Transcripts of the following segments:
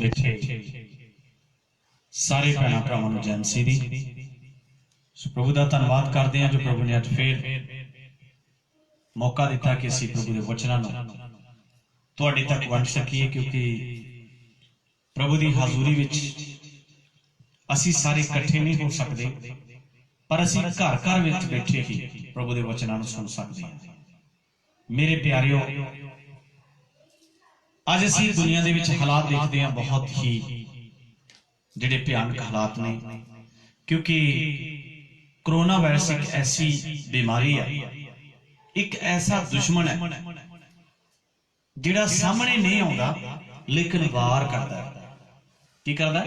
बैठे सारे भैन भरावां नूं जैमसी दी प्रभु का धन्नवाद करते हैं जो प्रभु ने अज फिर मौका दिता कि असीं प्रभु के वचनां नूं तुहाडे तक वंड सकीए, क्योंकि प्रभु की हाजूरी विच असीं सारे इकट्ठे नहीं हो सकते, पर असीं घर घर विच बैठे ही प्रभु के वचनां नूं सुन सकते हैं। मेरे प्यारिओ, अज असीं दुनिया दे विच हालात देखते हैं बहुत ही जिहड़े भयानक हालात ने, क्योंकि कोरोना वायरस एक ऐसी बीमारी है, एक ऐसा दुश्मन है जिहड़ा सामने नहीं आता लेकिन वार करता है। की करता है?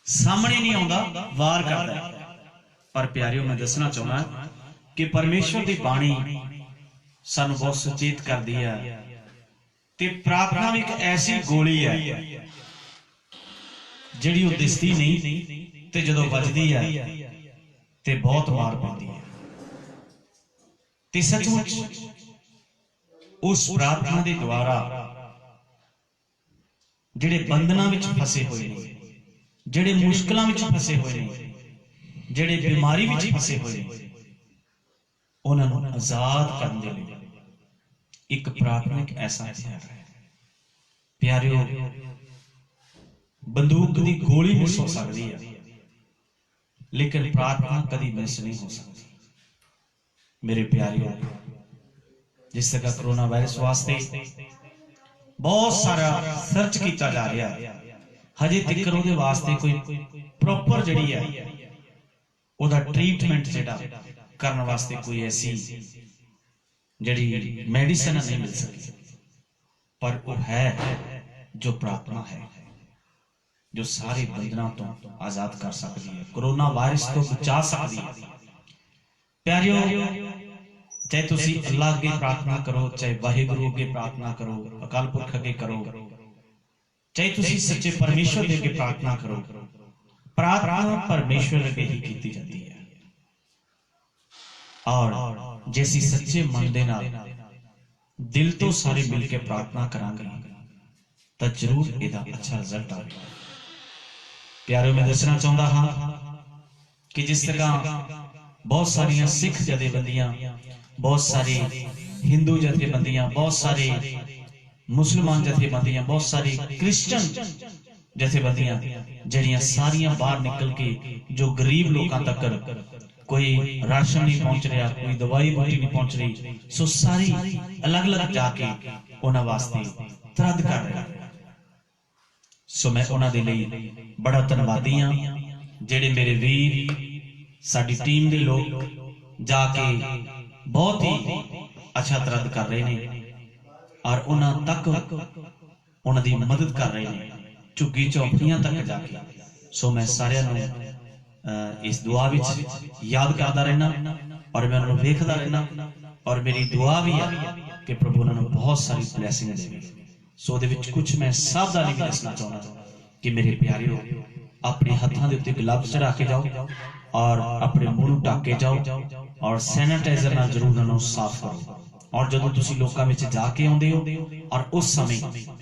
सामने नहीं आता, वार करता है। पर प्यारिओ, मैं दसना चाहना कि परमेश्वर की बाणी सानू बहुत सचेत करती है, ते प्रार्थना भी एक ऐसी गोली है जिहड़ी वो दिसदी नहीं, ते जदों वजदी है ते बहुत मार पैंदी है। ते सचमुच उस प्रार्थना के द्वारा जिहड़े बंधनां विच फसे हुए ने, जिहड़े मुश्किलां विच फसे हुए ने, जिहड़े बीमारी विच फसे हुए ने, उन्हां नूं आजाद करन दे लई एक प्रार्थना एक ऐसा हथियार है। प्यारिओ, बंदूक की गोली मिस हो सकती है, लेकिन प्रार्थना कभी मिस नहीं हो सकती। मेरे प्यारिओ, जिस तरह कोरोना वायरस वास्ते बहुत सारा सर्च किया जा रहा है, हजे तक उहदे वास्ते कोई प्रॉपर जिहड़ी है उहदा ट्रीटमेंट जिहड़ा करन वास्ते कोई ऐसी जिहड़ी मेडिसिन नहीं मिल सकती, पर वो है जो प्रार्थना है, जो सारे बंधनों तो आजाद कर सकती है, कोरोना वायरस तो बचा सकती है। प्यारिओ, चाहे तुसी अल्लाह अगे प्रार्थना करो, चाहे वाहिगुरु अगे प्रार्थना करो, अकाल पुरख अगे करो, चाहे तुसी सच्चे परमेश्वर दे अगे प्रार्थना करो, प्रार्थना परमेश्वर अगे ही की जाती है। और जैसी सच्चे मन दे नाल दिल तो सारे मिलके प्रार्थना करांगे तो जरूर इहदा अच्छा रिजल्ट आएगा। प्यारे, मैं दसना चाहता हाँ कि जिस तरह बहुत सारिया सिख जथेबंदियां, बहुत सारी हिंदू जथेबंदियां, बहुत सारी मुसलमान जथेबंदियां, बहुत सारी क्रिश्चियन जथेबंदियां जड़ियां सारियां बाहर निकल के जो गरीब लोगों तक कोई राशन नहीं पहुंच रहा, कोई दवाई बूटी नहीं पहुंच रही, सो सारी अलग अलग जाके उन्हां वास्ते तरद कर रहे हैं। सो मैं उन्हां दे लई बड़ा धन्नवादी हां, जेड़े मेरे वीर साडी टीम दे लोग जाके बहुत ही अच्छा तरद कर रहे हैं और उन्हां तक उन्हां दी मदद कर रहे हैं, झुग्गी चौंकियां तक जाके। सो मैं सारियां नूं इस दुआ विच याद करता रहना और मैं उन्होंने वेखदा रहना, और मेरी दुआ भी है कि प्रभु उन्होंने बहुत सारी ब्लैसिंग देवे। सो दे विच कुछ मैं सावधानी भी दसना चाहना कि मेरे प्यारिओ, अपने हत्थां दे उत्ते ग्लव्स चढ़ा के जाओ और अपने मुंह ढक के जाओ और सैनिटाइजर नाल जरूर उन्होंने साफ करो। और जदों तुसीं लोकां विच जाके आउंदे हो और उस समय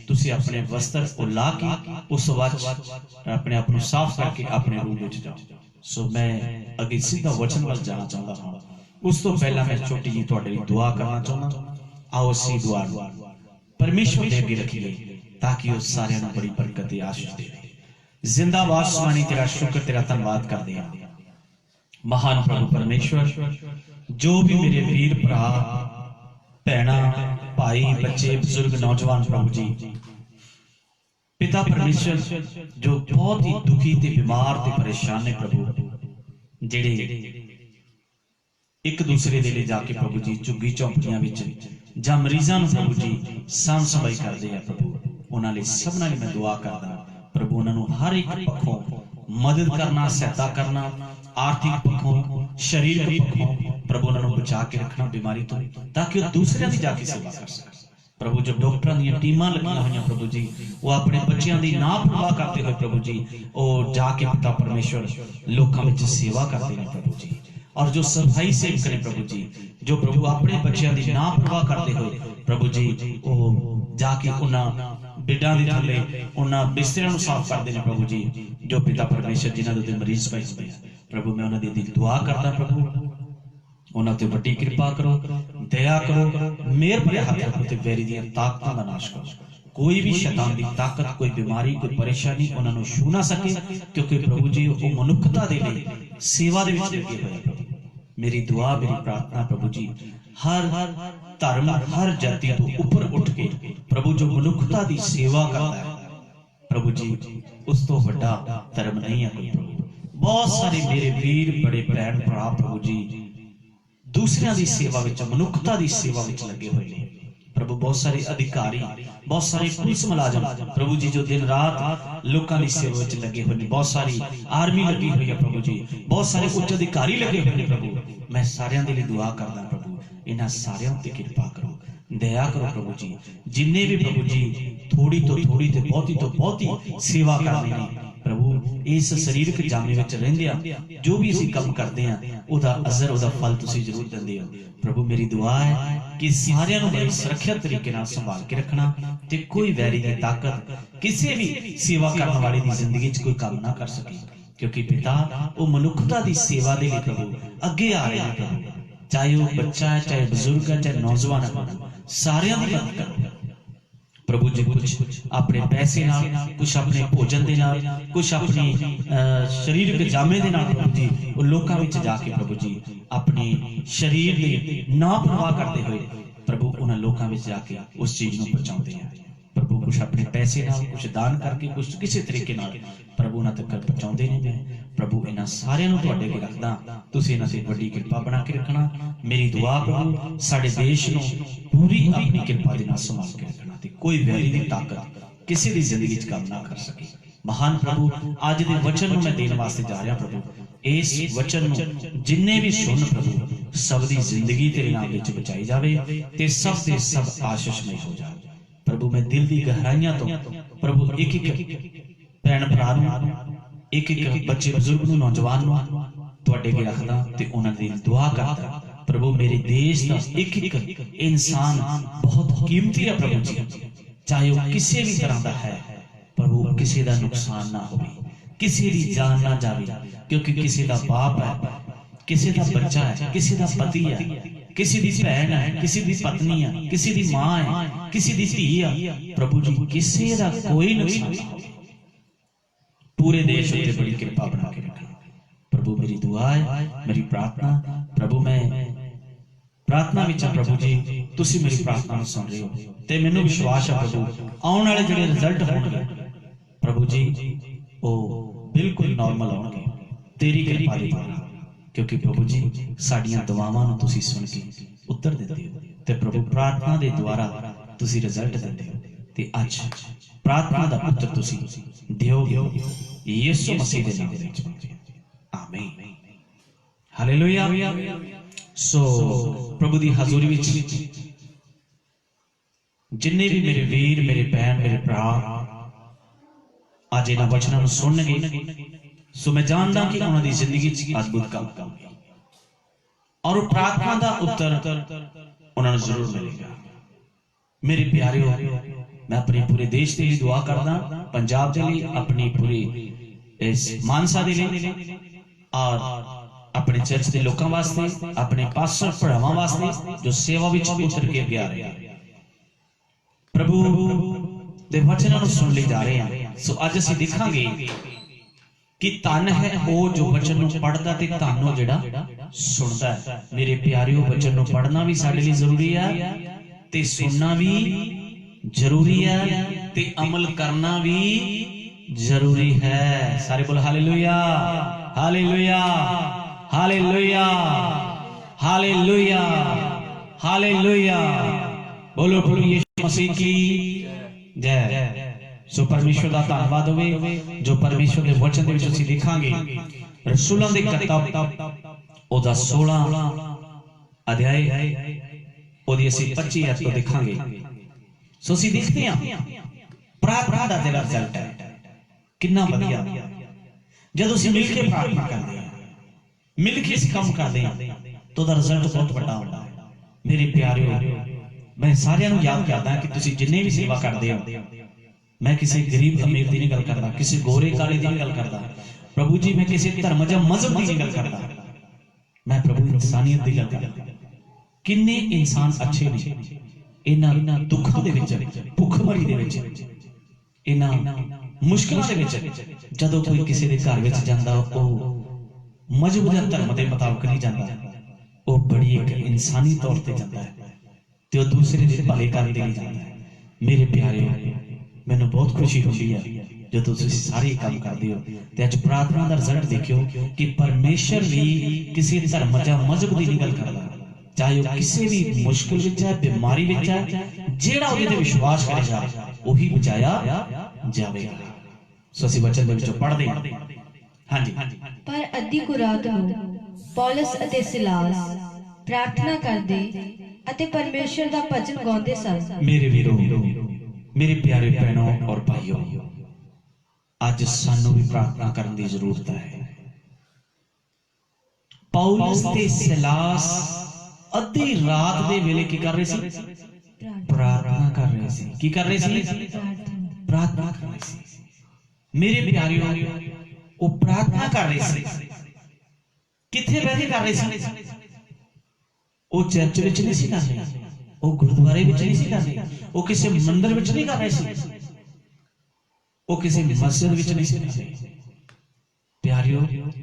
तुसीं अपने वस्त्र को ला के उस वच अपने आप को साफ करके अपने रूम विच जाओ। सो मैं अगे सीधा वचन वल जाना चाहता हाँ। उस तो पहला मैं छोटी जी तुहाडे लई दुआ करना चाहना। आओ असीं दुआ परमेश्वर दे अगे रखीए ताकि उस सारियां नूं बड़ी बरकत ते आशीष देवे। जिंदाबाद स्वामी, तेरा शुक्र, तेरा धन्नवाद करदे हां। महान प्रभु परमेश्वर, जो भी मेरे वीर भरा भैणा भाई बच्चे बुजुर्ग नौजवान प्रभु जी, पिता परमेश्वर जो बहुत ही दुखी ते बीमार ते परेशान ने प्रभु, जेड़े एक दूसरे दे ले जाके प्रभु जी झुग्गी चौंकियां विच जां मरीजां नूं प्रभु जी साम संभाई करदे आ प्रभु, उन्हां लई सबनां लई मैं दुआ करदा प्रभु, उन्हां नूं हर एक पक्षों मदद करना, सहायता करना, आर्थिक पक्षों, शरीरक पक्षों प्रभु उन्होंने बचा के रखना बीमारी तो, ताकि वो दूसरे की जाके सेवा कर सके। प्रभु जो डॉक्टरों दी टीमां लगियां हुई प्रभु जी, वो अपने बच्चों की ना परवाह करते हुए प्रभु जी वो जाके पिता परमेश्वर लोगों में सेवा करते हैं प्रभु जी। और जो सफाई सेवक ने प्रभु जी, जो प्रभु अपने बच्चों की ना परवाह करते हुए प्रभु जी वो जाके उन्होंने ਬਿੱਡਾਂ ਦੇ ਥੱਲੇ ਉਹਨਾਂ ਬਿਸਤਰਿਆਂ ਨੂੰ ਸਾਫ਼ ਕਰਦੇ ਨੇ ਪ੍ਰਭੂ ਜੀ, ਜੋ ਪਿਤਾ ਪਰਮੇਸ਼ਰ ਜਿਨ੍ਹਾਂ ਦੇ ਉੱਤੇ ਮਰੀਜ਼ ਪਏ ਹੁੰਦੇ ਆ ਪ੍ਰਭੂ। ਮੈਂ ਉਹਨਾਂ ਦੀ ਦਿਲ ਦੁਆ ਕਰਦਾ ਪ੍ਰਭੂ, ਉਹਨਾਂ ਤੇ ਵੱਡੀ ਕਿਰਪਾ ਕਰੋ, ਦਇਆ ਕਰੋ, ਮਿਹਰ ਭਰੇ ਹੱਥ ਰੱਖੋ ਤੇ ਵੈਰੀ ਦੀਆਂ ਤਾਕਤਾਂ ਦਾ ਨਾਸ਼ ਕਰੋ। ਕੋਈ ਵੀ ਸ਼ੈਤਾਨ ਦੀ ਤਾਕਤ, ਕੋਈ ਬਿਮਾਰੀ, ਕੋਈ ਪਰੇਸ਼ਾਨੀ ਉਹਨਾਂ ਨੂੰ ਛੂ ਨਾ ਸਕੇ, ਕਿਉਂਕਿ ਪ੍ਰਭੂ ਜੀ ਉਹ ਮਨੁੱਖਤਾ ਦੇ ਲਈ ਸੇਵਾ ਦੇ ਵਿੱਚ ਲੱਗੇ ਹੋਏ ਪ੍ਰਭੂ। ਮੇਰੀ ਦੁਆ, ਮੇਰੀ ਪ੍ਰਾਰਥਨਾ ਪ੍ਰਭੂ ਜੀ, ਹਰ ਧਰਮ, ਹਰ ਜਾਤੀ ਤੋਂ ਉੱਪਰ ਉੱਠ ਕੇ ਪ੍ਰਭੂ ਜੋ ਮਨੁੱਖਤਾ ਦੀ ਸੇਵਾ ਕਰਦਾ ਹੈ ਪ੍ਰਭੂ ਜੀ, ਉਸ ਤੋਂ ਵੱਡਾ ਧਰਮ ਨਹੀਂ ਹੈ ਕੋਈ ਪ੍ਰਭੂ। ਬਹੁਤ ਸਾਰੇ ਮੇਰੇ ਵੀਰ, ਬੜੇ ਭੈਣ ਭਰਾ ਪ੍ਰਭੂ ਜੀ ਦੂਸਰਿਆਂ ਦੀ ਸੇਵਾ ਵਿੱਚ, ਮਨੁੱਖਤਾ ਦੀ ਸੇਵਾ ਵਿੱਚ ਲੱਗੇ ਹੋਏ ਨੇ ਪ੍ਰਭੂ। ਬਹੁਤ ਸਾਰੇ ਅਧਿਕਾਰੀ, ਬਹੁਤ ਸਾਰੇ ਪੁਲਿਸ ਮੁਲਾਜ਼ਮ ਪ੍ਰਭੂ ਜੀ ਜੋ ਦਿਨ ਰਾਤ ਲੋਕਾਂ ਦੀ ਸੇਵਾ ਵਿੱਚ ਲੱਗੇ ਹੋਏ ਨੇ। ਬਹੁਤ ਸਾਰੀ ਆਰਮੀ ਲੱਗੀ ਹੋਈ ਹੈ ਪ੍ਰਭੂ ਜੀ, ਬਹੁਤ ਸਾਰੇ ਉੱਚ ਅਧਿਕਾਰੀ ਲੱਗੇ ਹੋਏ ਨੇ ਪ੍ਰਭੂ। ਮੈਂ ਸਾਰਿਆਂ ਦੇ ਲਈ ਦੁਆ ਕਰਦਾ ਪ੍ਰਭੂ, ਇਹਨਾਂ ਸਾਰਿਆਂ ਉੱਤੇ ਕਿਰਪਾ ਕਰੋ, ਦਇਆ ਕਰੋ ਪ੍ਰਭੂ ਜੀ। ਜਿੰਨੇ ਵੀ ਪ੍ਰਭੂ ਜੀ ਥੋੜੀ ਤੋਂ ਥੋੜੀ ਤੇ ਬਹੁਤੀ ਤੋਂ ਬਹੁਤੀ ਸੇਵਾ ਕਰਨੀ ਨੇ ਪ੍ਰਭੂ, ਇਸ ਸਰੀਰਕ ਜਾਮੇ ਵਿੱਚ ਰਹਿੰਦੇ ਆ ਜੋ ਵੀ ਅਸੀਂ ਕੰਮ ਕਰਦੇ ਆ ਉਹਦਾ ਅਜ਼ਰ, ਉਹਦਾ ਫਲ ਤੁਸੀਂ ਜ਼ਰੂਰ ਦਿੰਦੇ ਹੋ ਪ੍ਰਭੂ। ਮੇਰੀ ਦੁਆ ਹੈ ਕਿ ਸਾਰਿਆਂ ਨੂੰ ਬੜੀ ਸੁਰੱਖਿਅਤ ਤਰੀਕੇ ਨਾਲ ਸੰਭਾਲ ਕੇ ਰੱਖਣਾ ਤੇ ਕੋਈ ਵੈਰੀ ਦੀ ਤਾਕਤ ਕਿਸੇ ਵੀ ਸੇਵਾ ਕਰਨ ਵਾਲੇ ਦੀ ਜ਼ਿੰਦਗੀ 'ਚ ਕੋਈ ਕੰਮ ਨਾ ਕਰ ਸਕੇ, ਕਿਉਂਕਿ ਪਿਤਾ ਉਹ ਮਨੁੱਖਤਾ ਦੀ ਸੇਵਾ ਦੇ ਲਈ ਪ੍ਰਭੂ ਅੱਗੇ ਆ ਰਹੇ ਨੇ ਪ੍ਰਭੂ। ਚਾਹੇ ਉਹ ਬੱਚਾ ਹੈ, ਚਾਹੇ ਬਜ਼ੁਰਗ ਹੈ, ਚਾਹੇ ਨੌਜਵਾਨ ਹੈ, ਸਾਰਿਆਂ ਦੀ ਮਦਦ ਕਰੋ ਪ੍ਰਭੂ ਜੀ। ਕੁਝ ਆਪਣੇ ਪੈਸੇ ਨਾਲ, ਕੁਝ ਆਪਣੇ ਭੋਜਨ ਦੇ ਨਾਲ, ਕੁਝ ਆਪਣੀ ਸਰੀਰਕ ਜਾਮੇ ਦੇ ਨਾਲ ਪ੍ਰਭੂ ਜੀ ਉਹ ਲੋਕਾਂ ਵਿੱਚ ਜਾ ਕੇ ਪ੍ਰਭੂ ਜੀ ਆਪਣੇ ਸਰੀਰ ਦੀ ਨਾ ਪਰਵਾਹ ਕਰਦੇ ਹੋਏ ਪ੍ਰਭੂ ਉਹਨਾਂ ਲੋਕਾਂ ਵਿੱਚ ਜਾ ਕੇ ਉਸ ਚੀਜ਼ ਨੂੰ ਪਹੁੰਚਾਉਂਦੇ ਆ ਪ੍ਰਭੂ। ਕੁਝ ਆਪਣੇ ਪੈਸੇ ਨਾਲ, ਕੁਝ ਦਾਨ ਕਰਕੇ, ਕੁਝ ਕਿਸੇ ਤਰੀਕੇ ਨਾਲ ਪ੍ਰਭੂ ਉਹਨਾਂ ਤੱਕ ਪਹੁੰਚਾਉਂਦੇ ਨੇ। ਮੈਂ ਪ੍ਰਭੂ ਇਹਨਾਂ ਸਾਰਿਆਂ ਨੂੰ ਤੁਹਾਡੇ ਅੱਗੇ ਰੱਖਦਾ, ਤੁਸੀਂ ਇਹਨਾਂ ਤੇ ਵੱਡੀ ਕਿਰਪਾ ਬਣਾ ਕੇ ਰੱਖਣਾ। ਮੇਰੀ ਦੁਆ ਪ੍ਰਭੂ ਸਾਡੇ ਦੇਸ਼ ਨੂੰ ਪੂਰੀ ਆਪਣੀ ਕਿਰਪਾ ਦੇ ਨਾਲ ਸੰਭਾਲ ਕੇ ਰੱਖਣਾ ਤੇ ਕੋਈ ਵੈਰੀ ਦੀ ਤਾਕਤ ਕਿਸੇ ਦੀ ਜ਼ਿੰਦਗੀ 'ਚ ਕੰਮ ਨਾ ਕਰ ਸਕੇ। ਮਹਾਨ ਪ੍ਰਭੂ ਅੱਜ ਦੇ ਵਚਨ ਨੂੰ ਮੈਂ ਦੇਣ ਵਾਸਤੇ ਜਾ ਰਿਹਾ ਪ੍ਰਭੂ। ਇਸ ਵਚਨ ਨੂੰ ਜਿੰਨੇ ਵੀ ਸੁਣ ਪ੍ਰਭੂ, ਸਭ ਦੀ ਜ਼ਿੰਦਗੀ ਤੇਰੇ ਨਾਮ ਵਿੱਚ ਬਚਾਈ ਜਾਵੇ ਤੇ ਸਭ ਦੇ ਸਭ ਆਸ਼ੀਸ਼ਮਈ ਹੋ ਜਾਵੇ ਪ੍ਰਭੂ। ਮੈਂ ਦਿਲ ਦੀ ਗਹਿਰਾਈਆਂ ਤੋਂ ਪ੍ਰਭੂ ਇੱਕ ਇੱਕ ਭੈਣ ਭਰਾ ਨੂੰ, ਇੱਕ ਇੱਕ ਬੱਚੇ ਬਜ਼ੁਰਗ ਨੂੰ, ਨੌਜਵਾਨ ਨੂੰ ਤੁਹਾਡੇ ਅੱਗੇ ਰੱਖਦਾ ਤੇ ਉਹਨਾਂ ਦੀ ਦੁਆ ਕਰਦਾ ਪ੍ਰਭੂ। ਮੇਰੇ ਦੇਸ਼ ਦਾ ਇੱਕ ਇੱਕ ਇਨਸਾਨ ਬਹੁਤ ਕੀਮਤੀ ਹੈ ਪ੍ਰਭੂ ਜੀ, ਚਾਹੇ ਉਹ ਕਿਸੇ ਵੀ ਤਰ੍ਹਾਂ ਦਾ ਹੈ ਪ੍ਰਭੂ। ਕਿਸੇ ਦਾ ਨੁਕਸਾਨ ਨਾ ਹੋਵੇ, ਕਿਸੇ ਦੀ ਜਾਨ ਨਾ ਜਾਵੇ, ਕਿਉਂਕਿ ਕਿਸੇ ਦਾ ਬਾਪ ਹੈ, ਕਿਸੇ ਦਾ ਬੱਚਾ ਹੈ, ਕਿਸੇ ਦਾ ਪਤੀ ਹੈ, ਕਿਸੇ ਦੀ ਭੈਣ ਹੈ, ਕਿਸੇ ਦੀ ਪਤਨੀ ਹੈ, ਕਿਸੇ ਦੀ ਮਾਂ ਹੈ, ਕਿਸੇ ਦੀ ਧੀ ਹੈ ਪ੍ਰਭੂ ਜੀ। ਕਿਸੇ ਦਾ ਕੋਈ ਨੁਕਸਾਨ ਨਾ ਹੋਵੇ, ਪੂਰੇ ਦੇਸ਼ ਉੱਤੇ ਬੜੀ ਕਿਰਪਾ ਬਣਾ ਕੇ ਰੱਖਣਾ ਪ੍ਰਭੂ। ਮੇਰੀ ਦੁਆ ਹੈ, ਮੇਰੀ ਪ੍ਰਾਰਥਨਾ ਪ੍ਰਭੂ, ਮੈਂ ਪ੍ਰਾਰਥਨਾ ਵਿੱਚ ਪ੍ਰਭੂ ਜੀ ਤੁਸੀਂ ਮੇਰੀ ਪ੍ਰਾਰਥਨਾ ਨੂੰ ਸੁਣ ਰਹੇ ਹੋ ਤੇ ਮੈਨੂੰ ਵਿਸ਼ਵਾਸ ਹੈ ਪ੍ਰਭੂ ਆਉਣ ਵਾਲੇ ਜਿਹੜੇ ਰਿਜ਼ਲਟ ਹੋਣਗੇ ਪ੍ਰਭੂ ਜੀ ਉਹ ਬਿਲਕੁਲ ਨਾਰਮਲ ਆਉਣਗੇ ਤੇਰੀ ਕਿਰਪਾ ਦੇ ਨਾਲ, ਕਿਉਂਕਿ ਪ੍ਰਭੂ ਜੀ ਸਾਡੀਆਂ ਦੁਆਵਾਂ ਨੂੰ ਤੁਸੀਂ ਸੁਣ ਕੇ ਉੱਤਰ ਦਿੰਦੇ ਹੋ ਤੇ ਪ੍ਰਭੂ ਪ੍ਰਾਰਥਨਾ ਦੇ ਦੁਆਰਾ ਤੁਸੀਂ ਰਿਜ਼ਲਟ ਦਿੰਦੇ ਹੋ ਤੇ ਅੱਜ ਪ੍ਰਾਰਥਨਾ ਦਾ ਉੱਤਰ ਤੁਸੀਂ ਦਿਓਗੇ ਯਿਸੂ ਮਸੀਹ ਦੇ ਨਾਮ ਵਿੱਚ। ਆਮੀਨ, ਹਾਲੇਲੂਇਆ। ਸੋ ਪ੍ਰਭੂ ਦੀ ਹਜ਼ੂਰੀ ਵਿੱਚ ਜਿੰਨੇ ਵੀ ਮੇਰੇ ਵੀਰ, ਮੇਰੇ ਭੈਣ, ਮੇਰੇ ਭਰਾ ਅੱਜ ਇਹਨਾਂ ਵਚਨਾਂ ਨੂੰ ਸੁਣਨਗੇ, ਸੋ ਮੈਂ ਜਾਣਦਾ ਕਿ ਉਹਨਾਂ ਦੀ ਜ਼ਿੰਦਗੀ 'ਚ ਅਦਭੁਤ ਕੰਮ ਹੋਵੇਗਾ ਔਰ ਉਹ ਪ੍ਰਾਰਥਨਾ ਦਾ ਉੱਤਰ ਉਹਨਾਂ ਨੂੰ ਜ਼ਰੂਰ ਮਿਲੇਗਾ। ਮੇਰੇ ਪਿਆਰਿਓ, ਮੈਂ ਆਪਣੇ ਪੂਰੇ ਦੇਸ਼ ਦੇ ਲਈ ਦੁਆ ਕਰਦਾ, ਪੰਜਾਬ ਦੇ ਲਈ, ਆਪਣੀ ਪੂਰੀ ਇਸ ਮਾਨਸਾ ਦੇ ਲਈ ਔਰ ਆਪਣੇ ਚਰਚ ਦੇ ਲੋਕਾਂ ਵਾਸਤੇ, ਆਪਣੇ ਪਾਸਟਰ ਭਰਾਵਾਂ ਵਾਸਤੇ ਜੋ ਸੇਵਾ ਵਿੱਚ ਉਤਰ ਕੇ ਅੱਗੇ ਆ ਰਹੇ ਆ ਪ੍ਰਭੂ ਦੇ ਵਚਨਾਂ ਨੂੰ ਸੁਣ ਲਈ ਜਾ ਰਹੇ ਆ। ਸੋ ਅੱਜ ਅਸੀਂ ਦੇਖਾਂਗੇ ਕਿ ਧੰਨ ਹੈ ਉਹ ਜੋ ਵਚਨ ਨੂੰ ਪੜ੍ਹਦਾ ਤੇ ਧੰਨ ਉਹ ਜਿਹੜਾ ਸੁਣਦਾ ਹੈ। ਮੇਰੇ ਪਿਆਰਿਓ, ਵਚਨ ਨੂੰ ਪੜ੍ਹਨਾ ਵੀ ਸਾਡੇ ਲਈ ਜ਼ਰੂਰੀ ਹੈ ਤੇ ਸੁਣਨਾ ਵੀ ਜ਼ਰੂਰੀ ਹੈ ਤੇ ਅਮਲ ਕਰਨਾ ਵੀ ਜ਼ਰੂਰੀ ਹੈ। ਸਾਰੇ ਬੋਲ hallelujah, hallelujah, hallelujah, hallelujah, hallelujah. बोलो प्रभु यीशु मसीह की जय। सो परमेश्वर का धन्यवाद होवे जो परमेश्वर के वचन दे विच असीं लिखांगे रसूलां दी किताब ओदा 16 अध्याय ओदी असीं 25 आयत तो देखांगे। सो असीं देखते हां प्रार्थना दा जेड़ा रिजल्ट है कितना वधिया जदों असीं मिल के प्रार्थना करदे हां, मिल के असीं काम करदे हां तो ओदा रिजल्ट बहुत वड्डा हुंदा है। मेरे प्यारिओ, मैं सारिਆਂ ਨੂੰ याद करदा कि तुसीं जिन्ने भी सेवा करदे हो मैं किसी गरीब अमीर की नहीं गल करता, किसी गोरे काले की नहीं गल करता प्रभु जी, मैं किसी धर्म या मजहब की नहीं गल करता, मैं प्रभु इंसानियत की गल करता। किन्ने इंसान अच्छे ने इन्हां दुखों दे विच, भुखमरी दे विच, इन्हां मुश्किलों दे विच जदों कोई किसी दे घर विच जांदा ओह मजहब या धर्म के मुताबिक नहीं जाता, वह बड़ी एक इंसानी तौर पर जाता है तो दूसरे के भले करते नहीं जाता है। मेरे प्यारे, मैनू बहुत खुशी होती है जो तुम सारे काम करते हो। तो अज प्रार्थना का रिजल्ट देखियो कि परमेश्वर भी किसी धर्म या मजहब की नहीं गल करता, चाहे वह किसी भी मुश्किल विच है, बीमारी विच है, जिहड़ा उहदे ते विश्वास करेगा वही बचाया जाएगा। सो असीं वचन दे विचों पढ़दे हां जी। पर अद्धी कुछ रात नूं पौलुस अते सिलास प्रार्थना करदे अते परमेश्वर दा भजन गाउंदे सन। मेरे वीरो, मेरे प्यारे बहनों और भाइयों, अज सानू भी प्रार्थना करने की जरूरत है। पौलुस ते सिलास अद्धी रात दे वेले की कर रहे सी? प्रार्थना कर रहे सी। की कर रहे सी? प्रार्थना कर रहे सी। मेरे प्यारियों, वो प्रार्थना कर रहे सी। किथे बैठ के कर रहे सी? वो चर्च विच नहीं सी कर रहे, वो गुरुद्वारे विच नहीं सी कर रहे, वो किसी मंदिर विच नहीं कर रहे सी, वो किसी मस्जिद विच नहीं सी कर रहे। प्यारियों,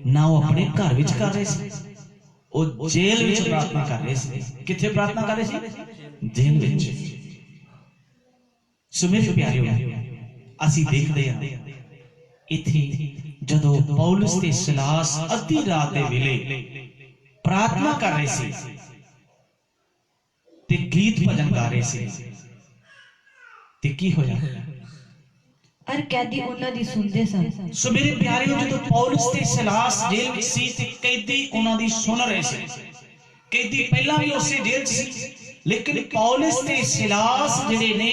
ना वो अपने घर विच कर रहे सी, वो जेल विच प्रार्थना कर रहे सी। किथे प्रार्थना कर रहे सी? जेल विच। सो मेरे प्यारियों, असीं देखदे हां इत्थे जदों पौलुस ते सिलास अद्धी रात दे वेले प्रार्थना कर रहे सी ते गीत भजन गा रहे सी, ते की होया? और कैदी उन्हां दी सुनदे सन। सो मेरे प्यारियों, जदों पौलुस ते सिलास जेल विच सी ते कैदी उन्हां दी सुन रहे सी। कैदी पहला भी उसे जेल च सी, लेकिन पौलुस ते सिलास जिहड़े ने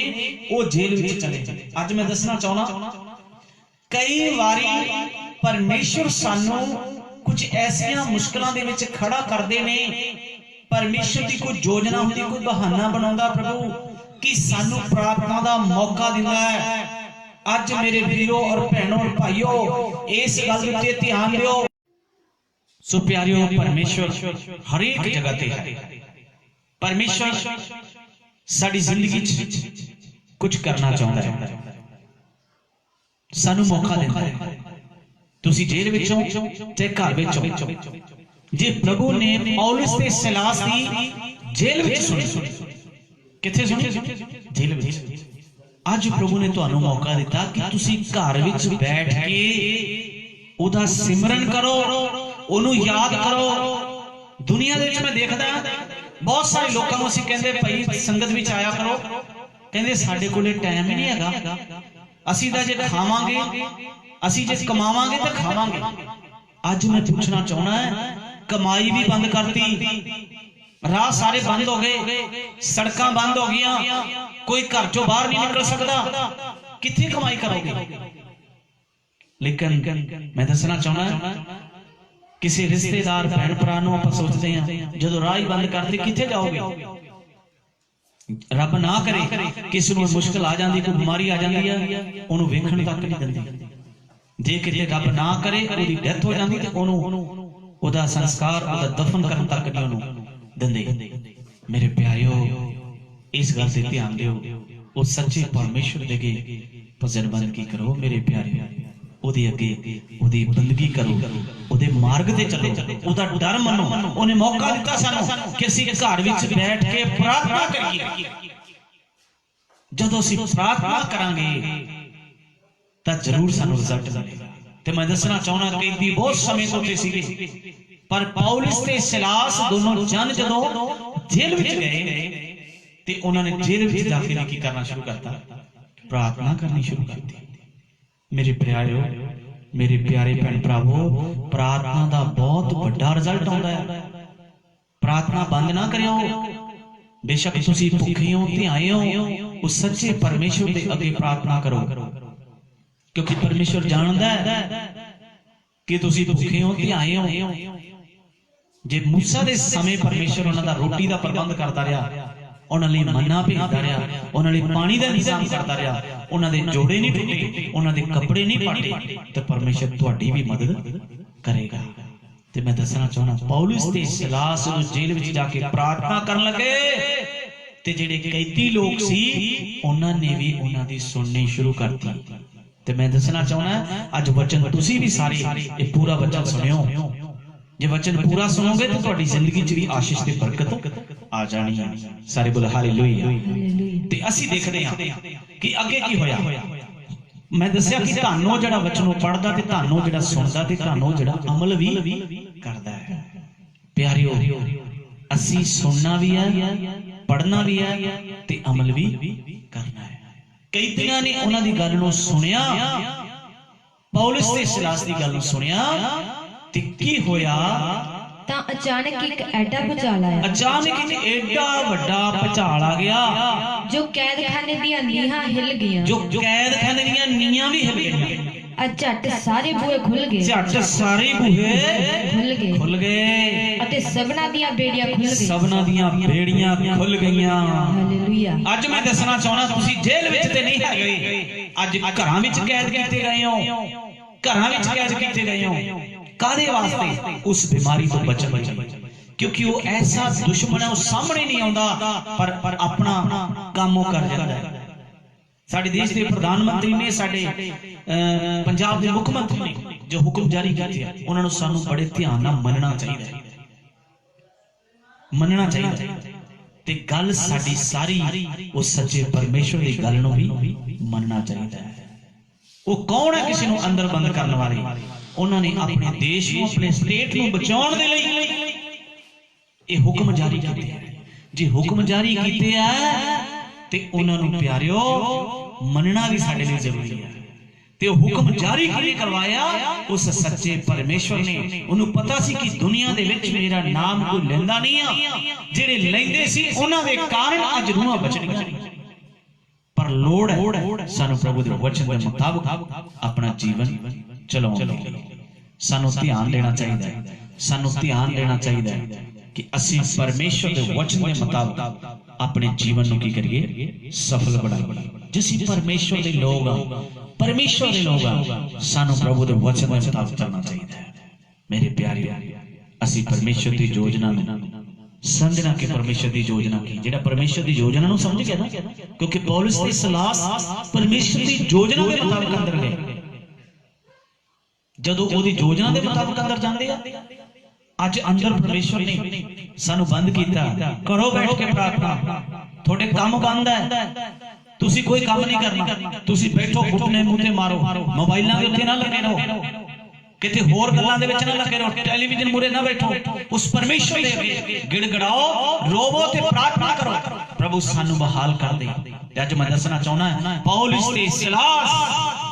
वो जेल विच चले। अज मैं दसना चाहना, कई वारी परमेश्वर सानू कुछ ऐसियां मुश्किलों दे विच खड़ा करदे ने। परमेश्वर की कोई योजना होती, कोई बहाना बनाउंदा प्रभु कि सानू प्रार्थना का मौका दिंदा है। अज मेरे वीरों और भैनों और भाइयों, इस गल विच ध्यान दिओ। सो प्यारियों, परमेश्वर हर एक जगह ते है। परमेश्वर साडी जिंदगी च कुछ करना चाहुंदा है, सानू मौका दिंदा है। तुसी जेल विचों ते घर विचों, जे प्रभु ने पौलुस ते सिलास दी जेल विच सुनी, किथे सुनी? जेल विच। अज प्रभु ने तुहानू मौका दिता कि तुसी घर विच बैठ के ओदा सिमरन करो, ओनू याद करो। दुनिया दे विच मैं देखदा बहुत सारे लोकां नूं असीं कहंदे भाई संगत विच आया करो, कहंदे साडे कोले टाइम ही नहीं हैगा, असीं तां जे खावांगे, असीं जे कमावांगे तां खावांगे। अज मैं पूछना चाहना है, कमाई भी बंद करती, राह सारे बंद हो गए, सड़कां बंद हो गईयां, कोई घर चों बाहर नहीं निकल सकता, कित्थे कमाई करोगे? लेकिन मैं दसना चाहना, किसी रिश्तेदार भैन भरा नूं आपां सोचदे हां जदों राह ही बंद करते कित्थे जाओगे? रब ना करे किसी नूं मुश्किल आ जाती, कोई बीमारी आ जाती है, उन्होंने वेखण तक नहीं दिंदी। जे किते रब ना करे उहदी डेथ हो जाती तो उन्होंने उहदा संस्कार, उहदा दफन करन तक नहीं उन्होंने दिंदे। मेरे प्यारियो, इस गल ते ध्यान दिओ, वो सच्चे परमेश्वर दे अगे भजन बंदगी करो। मेरे प्यारे, ओदे अगे ओदी बंदगी करो, ओदे मार्ग ते चलो, ओदा डर मनो। उन्हें मौका दिता सानू कि असीं घर विच बैठ के प्रार्थना करिए। जदों असीं प्रार्थना करांगे तां जरूर सानू रिजल्ट मिलेगा। ते मैं दसना चाहना, कैदी बहुत समय तो उत्थे सीगे, पर पौलुस ते सिलास दोनों जन जदों जेल विच गए ते उन्होंने जेल विच जाके की करना शुरू करता, प्रार्थना करनी शुरू कर दी। मेरे प्यारे, मेरे प्यारे भैन भरावो, प्रार्थना का बहुत बड़ा रिजल्ट आता है। प्रार्थना बंद ना करियो। बेशक तुसी भुखे हो, ध्याए हो, उस सच्चे परमेश्वर के अगे प्रार्थना करो, क्योंकि परमेश्वर जानता है कि तुसी भुखे हो, ध्याए हो। जे मूसा दे समय परमेश्वर उन्हां दा रोटी का प्रबंध करता रहा, ਉਹਨਾਂ ਲਈ ਮੰਨਾ ਭੇਜਦਾ ਰਿਹਾ, ਉਹਨਾਂ ਲਈ ਪਾਣੀ ਦਾ ਇੰਤਜ਼ਾਮ ਕਰਦਾ ਰਿਹਾ, ਉਹਨਾਂ ਦੇ ਜੋੜੇ ਨਹੀਂ ਟੁੱਟੇ, ਉਹਨਾਂ ਦੇ ਕੱਪੜੇ ਨਹੀਂ ਪਾਟੇ, ਤੇ ਪਰਮੇਸ਼ਰ ਤੁਹਾਡੀ ਵੀ ਮਦਦ ਕਰੇਗਾ। ਤੇ ਮੈਂ ਦੱਸਣਾ ਚਾਹੁੰਦਾ, ਪੌਲੁਸ ਤੇ ਸਿਲਾਸ ਨੂੰ ਜੇਲ੍ਹ ਵਿੱਚ ਜਾ ਕੇ ਪ੍ਰਾਰਥਨਾ ਕਰਨ ਲੱਗੇ, ਤੇ ਜਿਹੜੇ ਕੈਦੀ ਲੋਕ ਸੀ ਉਹਨਾਂ ਨੇ ਵੀ ਉਹਨਾਂ ਦੀ ਸੁਣਨੀ ਸ਼ੁਰੂ ਕਰਤੀ। ਤੇ ਮੈਂ ਦੱਸਣਾ ਚਾਹੁੰਦਾ, ਅੱਜ ਵਚਨ ਤੁਸੀਂ ਵੀ ਸਾਰੇ ਇਹ ਪੂਰਾ ਵਚਨ ਸੁਣਿਓ। ਜੇ ਵਚਨ ਪੂਰਾ ਸੁਣੋਗੇ ਤਾਂ ਤੁਹਾਡੀ ਜ਼ਿੰਦਗੀ 'ਚ ਵੀ ਆਸ਼ੀਸ਼ ਤੇ ਬਰਕਤ ਆ ਜਾਣੀ ਹੈ। ਸਾਰੇ ਬੋਲ ਹਾਲੇਲੂਇਆ। ਤੇ ਅਸੀਂ ਦੇਖਦੇ ਹਾਂ ਕਿ ਅੱਗੇ ਕੀ ਹੋਇਆ। ਮੈਂ ਦੱਸਿਆ ਕਿ ਤੁਹਾਨੂੰ ਜਿਹੜਾ ਵਚਨ ਪੜ੍ਹਦਾ, ਤੇ ਤੁਹਾਨੂੰ ਜਿਹੜਾ ਸੁਣਦਾ, ਤੇ ਤੁਹਾਨੂੰ ਜਿਹੜਾ ਅਮਲ ਵੀ ਕਰਦਾ ਹੈ। ਪਿਆਰਿਓ, ਅਸੀਂ ਸੁਣਨਾ ਵੀ ਹੈ, ਪੜ੍ਹਨਾ ਵੀ ਹੈ, ਤੇ ਅਮਲ ਵੀ ਕਰਨਾ ਹੈ। ਕਈਆਂ ਨੇ ਉਹਨਾਂ ਦੀ ਗੱਲ ਨੂੰ ਸੁਣਿਆ, ਪੌਲੁਸ ਤੇ ਸਿਲਾਸ ਦੀ ਗੱਲ ਨੂੰ ਸੁਣਿਆ, ਤੇ ਕੀ ਹੋਇਆ? ਤਾਂ ਅਚਾਨਕ ਇੱਕ ਐਡਾ ਭੁਚਾਲ ਆਇਆ। ਅਚਾਨਕ ਇੱਕ ਐਡਾ ਵੱਡਾ ਭੁਚਾਲ ਆ ਗਿਆ, ਜੋ ਕੈਦਖਾਨੇ ਦੀਆਂ ਨੀਹਾਂ ਹਿੱਲ ਗਈਆਂ, ਜੋ ਕੈਦਖਾਨੇ ਦੀਆਂ ਨੀਹਾਂ ਵੀ ਹਿੱਲ ਗਈਆਂ। ਝੱਟ ਸਾਰੇ ਬੂਹੇ ਖੁੱਲ ਗਏ, ਝੱਟ ਸਾਰੇ ਬੂਹੇ ਖੁੱਲ ਗਏ, ਅਤੇ ਸਭਨਾਂ ਦੀਆਂ ਬੇੜੀਆਂ ਖੁੱਲ ਗਈਆਂ, ਸਭਨਾਂ ਦੀਆਂ ਬੇੜੀਆਂ ਖੁੱਲ ਗਈਆਂ। ਹਾਲੇਲੂਇਆ। ਅੱਜ ਮੈਂ ਦੱਸਣਾ ਚਾਹੁੰਦਾ, ਤੁਸੀਂ ਜੇਲ੍ਹ ਵਿੱਚ ਤੇ ਨਹੀਂ ਹੈਗੇ, ਅੱਜ ਘਰਾਂ ਵਿੱਚ ਕੈਦ ਕੀਤੇ ਗਏ ਹੋ, ਘਰਾਂ ਵਿੱਚ ਕੈਦ ਕੀਤੇ ਗਏ ਹੋ। ਕਾਹਦੇ ਵਾਸਤੇ? ਉਸ ਬਿਮਾਰੀ ਤੋਂ ਬਚਣ ਲਈ, ਕਿਉਂਕਿ ਉਹ ਐਸਾ ਦੁਸ਼ਮਣ ਹੈ, ਉਹ ਸਾਹਮਣੇ ਨਹੀਂ ਆਉਂਦਾ, ਪਰ ਆਪਣਾ ਕੰਮ ਉਹ ਕਰ ਜਾਂਦਾ ਹੈ। ਸਾਡੇ ਦੇਸ਼ ਦੇ ਪ੍ਰਧਾਨ ਮੰਤਰੀ ਨੇ, ਸਾਡੇ ਪੰਜਾਬ ਦੇ ਮੁੱਖ ਮੰਤਰੀ ਨੇ ਜੋ ਹੁਕਮ ਜਾਰੀ ਕੀਤੇ ਆ, ਉਹਨਾਂ ਨੂੰ ਸਾਨੂੰ ਬੜੇ ਧਿਆਨ ਨਾਲ ਮੰਨਣਾ ਚਾਹੀਦਾ ਹੈ, ਮੰਨਣਾ ਚਾਹੀਦਾ ਹੈ। ਤੇ ਗੱਲ ਸਾਡੀ ਸਾਰੀ ਉਹ ਸੱਚੇ ਪਰਮੇਸ਼ਰ ਦੀ ਗੱਲ ਨੂੰ ਵੀ ਮੰਨਣਾ ਚਾਹੀਦਾ ਹੈ। ਉਹ ਕੌਣ ਹੈ ਕਿਸੇ ਨੂੰ ਅੰਦਰ ਬੰਦ ਕਰਨ ਵਾਲੇ? ਉਹਨਾਂ ਨੇ ਆਪਣੇ ਦੇਸ਼ ਨੂੰ, ਆਪਣੇ ਸਟੇਟ ਨੂੰ ਬਚਾਉਣ ਦੇ ਲਈ ਇਹ ਹੁਕਮ ਜਾਰੀ ਕੀਤੇ ਆ। ਜੇ ਹੁਕਮ ਜਾਰੀ ਕੀਤੇ ਆ ਤੇ ਉਹਨਾਂ ਨੂੰ ਪਿਆਰਿਓ ਮੰਨਣਾ ਵੀ ਸਾਡੇ ਲਈ ਜ਼ਰੂਰੀ ਹੈ। ਤੇ ਉਹ ਹੁਕਮ ਜਾਰੀ ਕਿਹਨੇ ਕਰਵਾਇਆ? ਉਸ ਸੱਚੇ ਪਰਮੇਸ਼ਵਰ ਨੇ। ਉਹਨੂੰ ਪਤਾ ਸੀ ਕਿ ਦੁਨੀਆ ਦੇ ਵਿੱਚ ਮੇਰਾ ਨਾਮ ਕੋਈ ਲੈਂਦਾ ਨਹੀਂ ਆ, ਜਿਹੜੇ ਲੈਂਦੇ ਸੀ ਉਹਨਾਂ ਦੇ ਕਾਰਨ ਅੱਜ ਰੂਹਾਂ ਬਚਣੀਆਂ। ਪਰ ਲੋੜ ਹੈ ਸਾਨੂੰ ਪ੍ਰਭੂ ਦੇ ਵਚਨ ਦੇ ਮੁਤਾਬਕ ਆਪਣਾ ਜੀਵਨ ਚਲਾਉਣ ਲਈ। ਸਾਨੂੰ ਧਿਆਨ ਦੇਣਾ ਚਾਹੀਦਾ ਹੈ, ਸਾਨੂੰ ਧਿਆਨ ਦੇਣਾ ਚਾਹੀਦਾ ਹੈ ਕਿ ਅਸੀਂ ਪਰਮੇਸ਼ਵਰ ਦੇ ਵਚਨ ਦੇ ਮੁਤਾਬਕ ਆਪਣੇ ਜੀਵਨ ਨੂੰ ਕੀ ਕਰੀਏ? ਸਫਲ ਬਣਾਈਏ। ਜੇ ਅਸੀਂ ਪਰਮੇਸ਼ਵਰ ਦੇ ਲੋਕ ਆ, ਪਰਮੇਸ਼ਵਰ ਦੇ ਲੋਕ ਆ, ਸਾਨੂੰ ਪ੍ਰਭੂ ਦੇ ਵਚਨ ਦੇ ਮੁਤਾਬਕ ਚੱਲਣਾ ਚਾਹੀਦਾ ਹੈ। ਮੇਰੇ ਪਿਆਰਿਓ, ਅਸੀਂ ਪਰਮੇਸ਼ਵਰ ਦੀ ਯੋਜਨਾ ਨੂੰ ਸਮਝਣਾ ਕਿ ਪਰਮੇਸ਼ਵਰ ਦੀ ਯੋਜਨਾ ਕੀ, ਜਿਹੜਾ ਪਰਮੇਸ਼ਵਰ ਦੀ ਯੋਜਨਾ ਨੂੰ ਸਮਝ ਗਿਆ ਨਾ, ਕਿਉਂਕਿ ਪੌਲੁਸ ਤੇ ਸਿਲਾਸ ਪਰਮੇਸ਼ਵਰ ਦੀ ਯੋਜਨਾ ਦੇ ਮੁਤਾਬਕ ਅੰਦਰ ਗਏ। ਜਦੋਂ ਉਹਦੀ ਯੋਜਨਾ ਦੇ ਮੁਤਾਬਕ ਅੰਦਰ ਜਾਂਦੇ ਆ, ਅੱਜ ਅੰਦਰ ਪਰਮੇਸ਼ਵਰ ਨੇ ਸਾਨੂੰ ਬੰਦ ਕੀਤਾ। ਘਰੋਂ ਬੈਠ ਕੇ ਪ੍ਰਾਰਥਨਾ, ਤੁਹਾਡੇ ਕੰਮ ਬੰਦ ਹੈ, ਤੁਸੀਂ ਕੋਈ ਕੰਮ ਨਹੀਂ ਕਰਨਾ, ਤੁਸੀਂ ਬੈਠੋ ਘੁੱਟਨੇ ਮੂੰਹ ਤੇ ਮਾਰੋ, ਮੋਬਾਈਲਾਂ ਦੇ ਉੱਤੇ ਨਾ ਲੱਗੇ ਰਹੋ, ਕਿਤੇ ਹੋਰ ਗੱਲਾਂ ਦੇ ਵਿੱਚ ਨਾ ਲੱਗੇ ਰਹੋ, ਟੈਲੀਵਿਜ਼ਨ ਮੂਰੇ ਨਾ ਬੈਠੋ, ਉਸ ਪਰਮੇਸ਼ਵਰ ਦੇ ਅੱਗੇ ਗਿੜਗੜਾਓ, ਰੋਵੋ ਤੇ ਪ੍ਰਾਰਥਨਾ ਕਰੋ, ਪ੍ਰਭੂ ਸਾਨੂੰ ਬਹਾਲ ਕਰ ਦੇ। ਅੱਜ ਮੈਂ ਦੱਸਣਾ ਚਾਹੁੰਦਾ, ਪੌਲੁਸ ਤੇ ਸਿਲਾਸ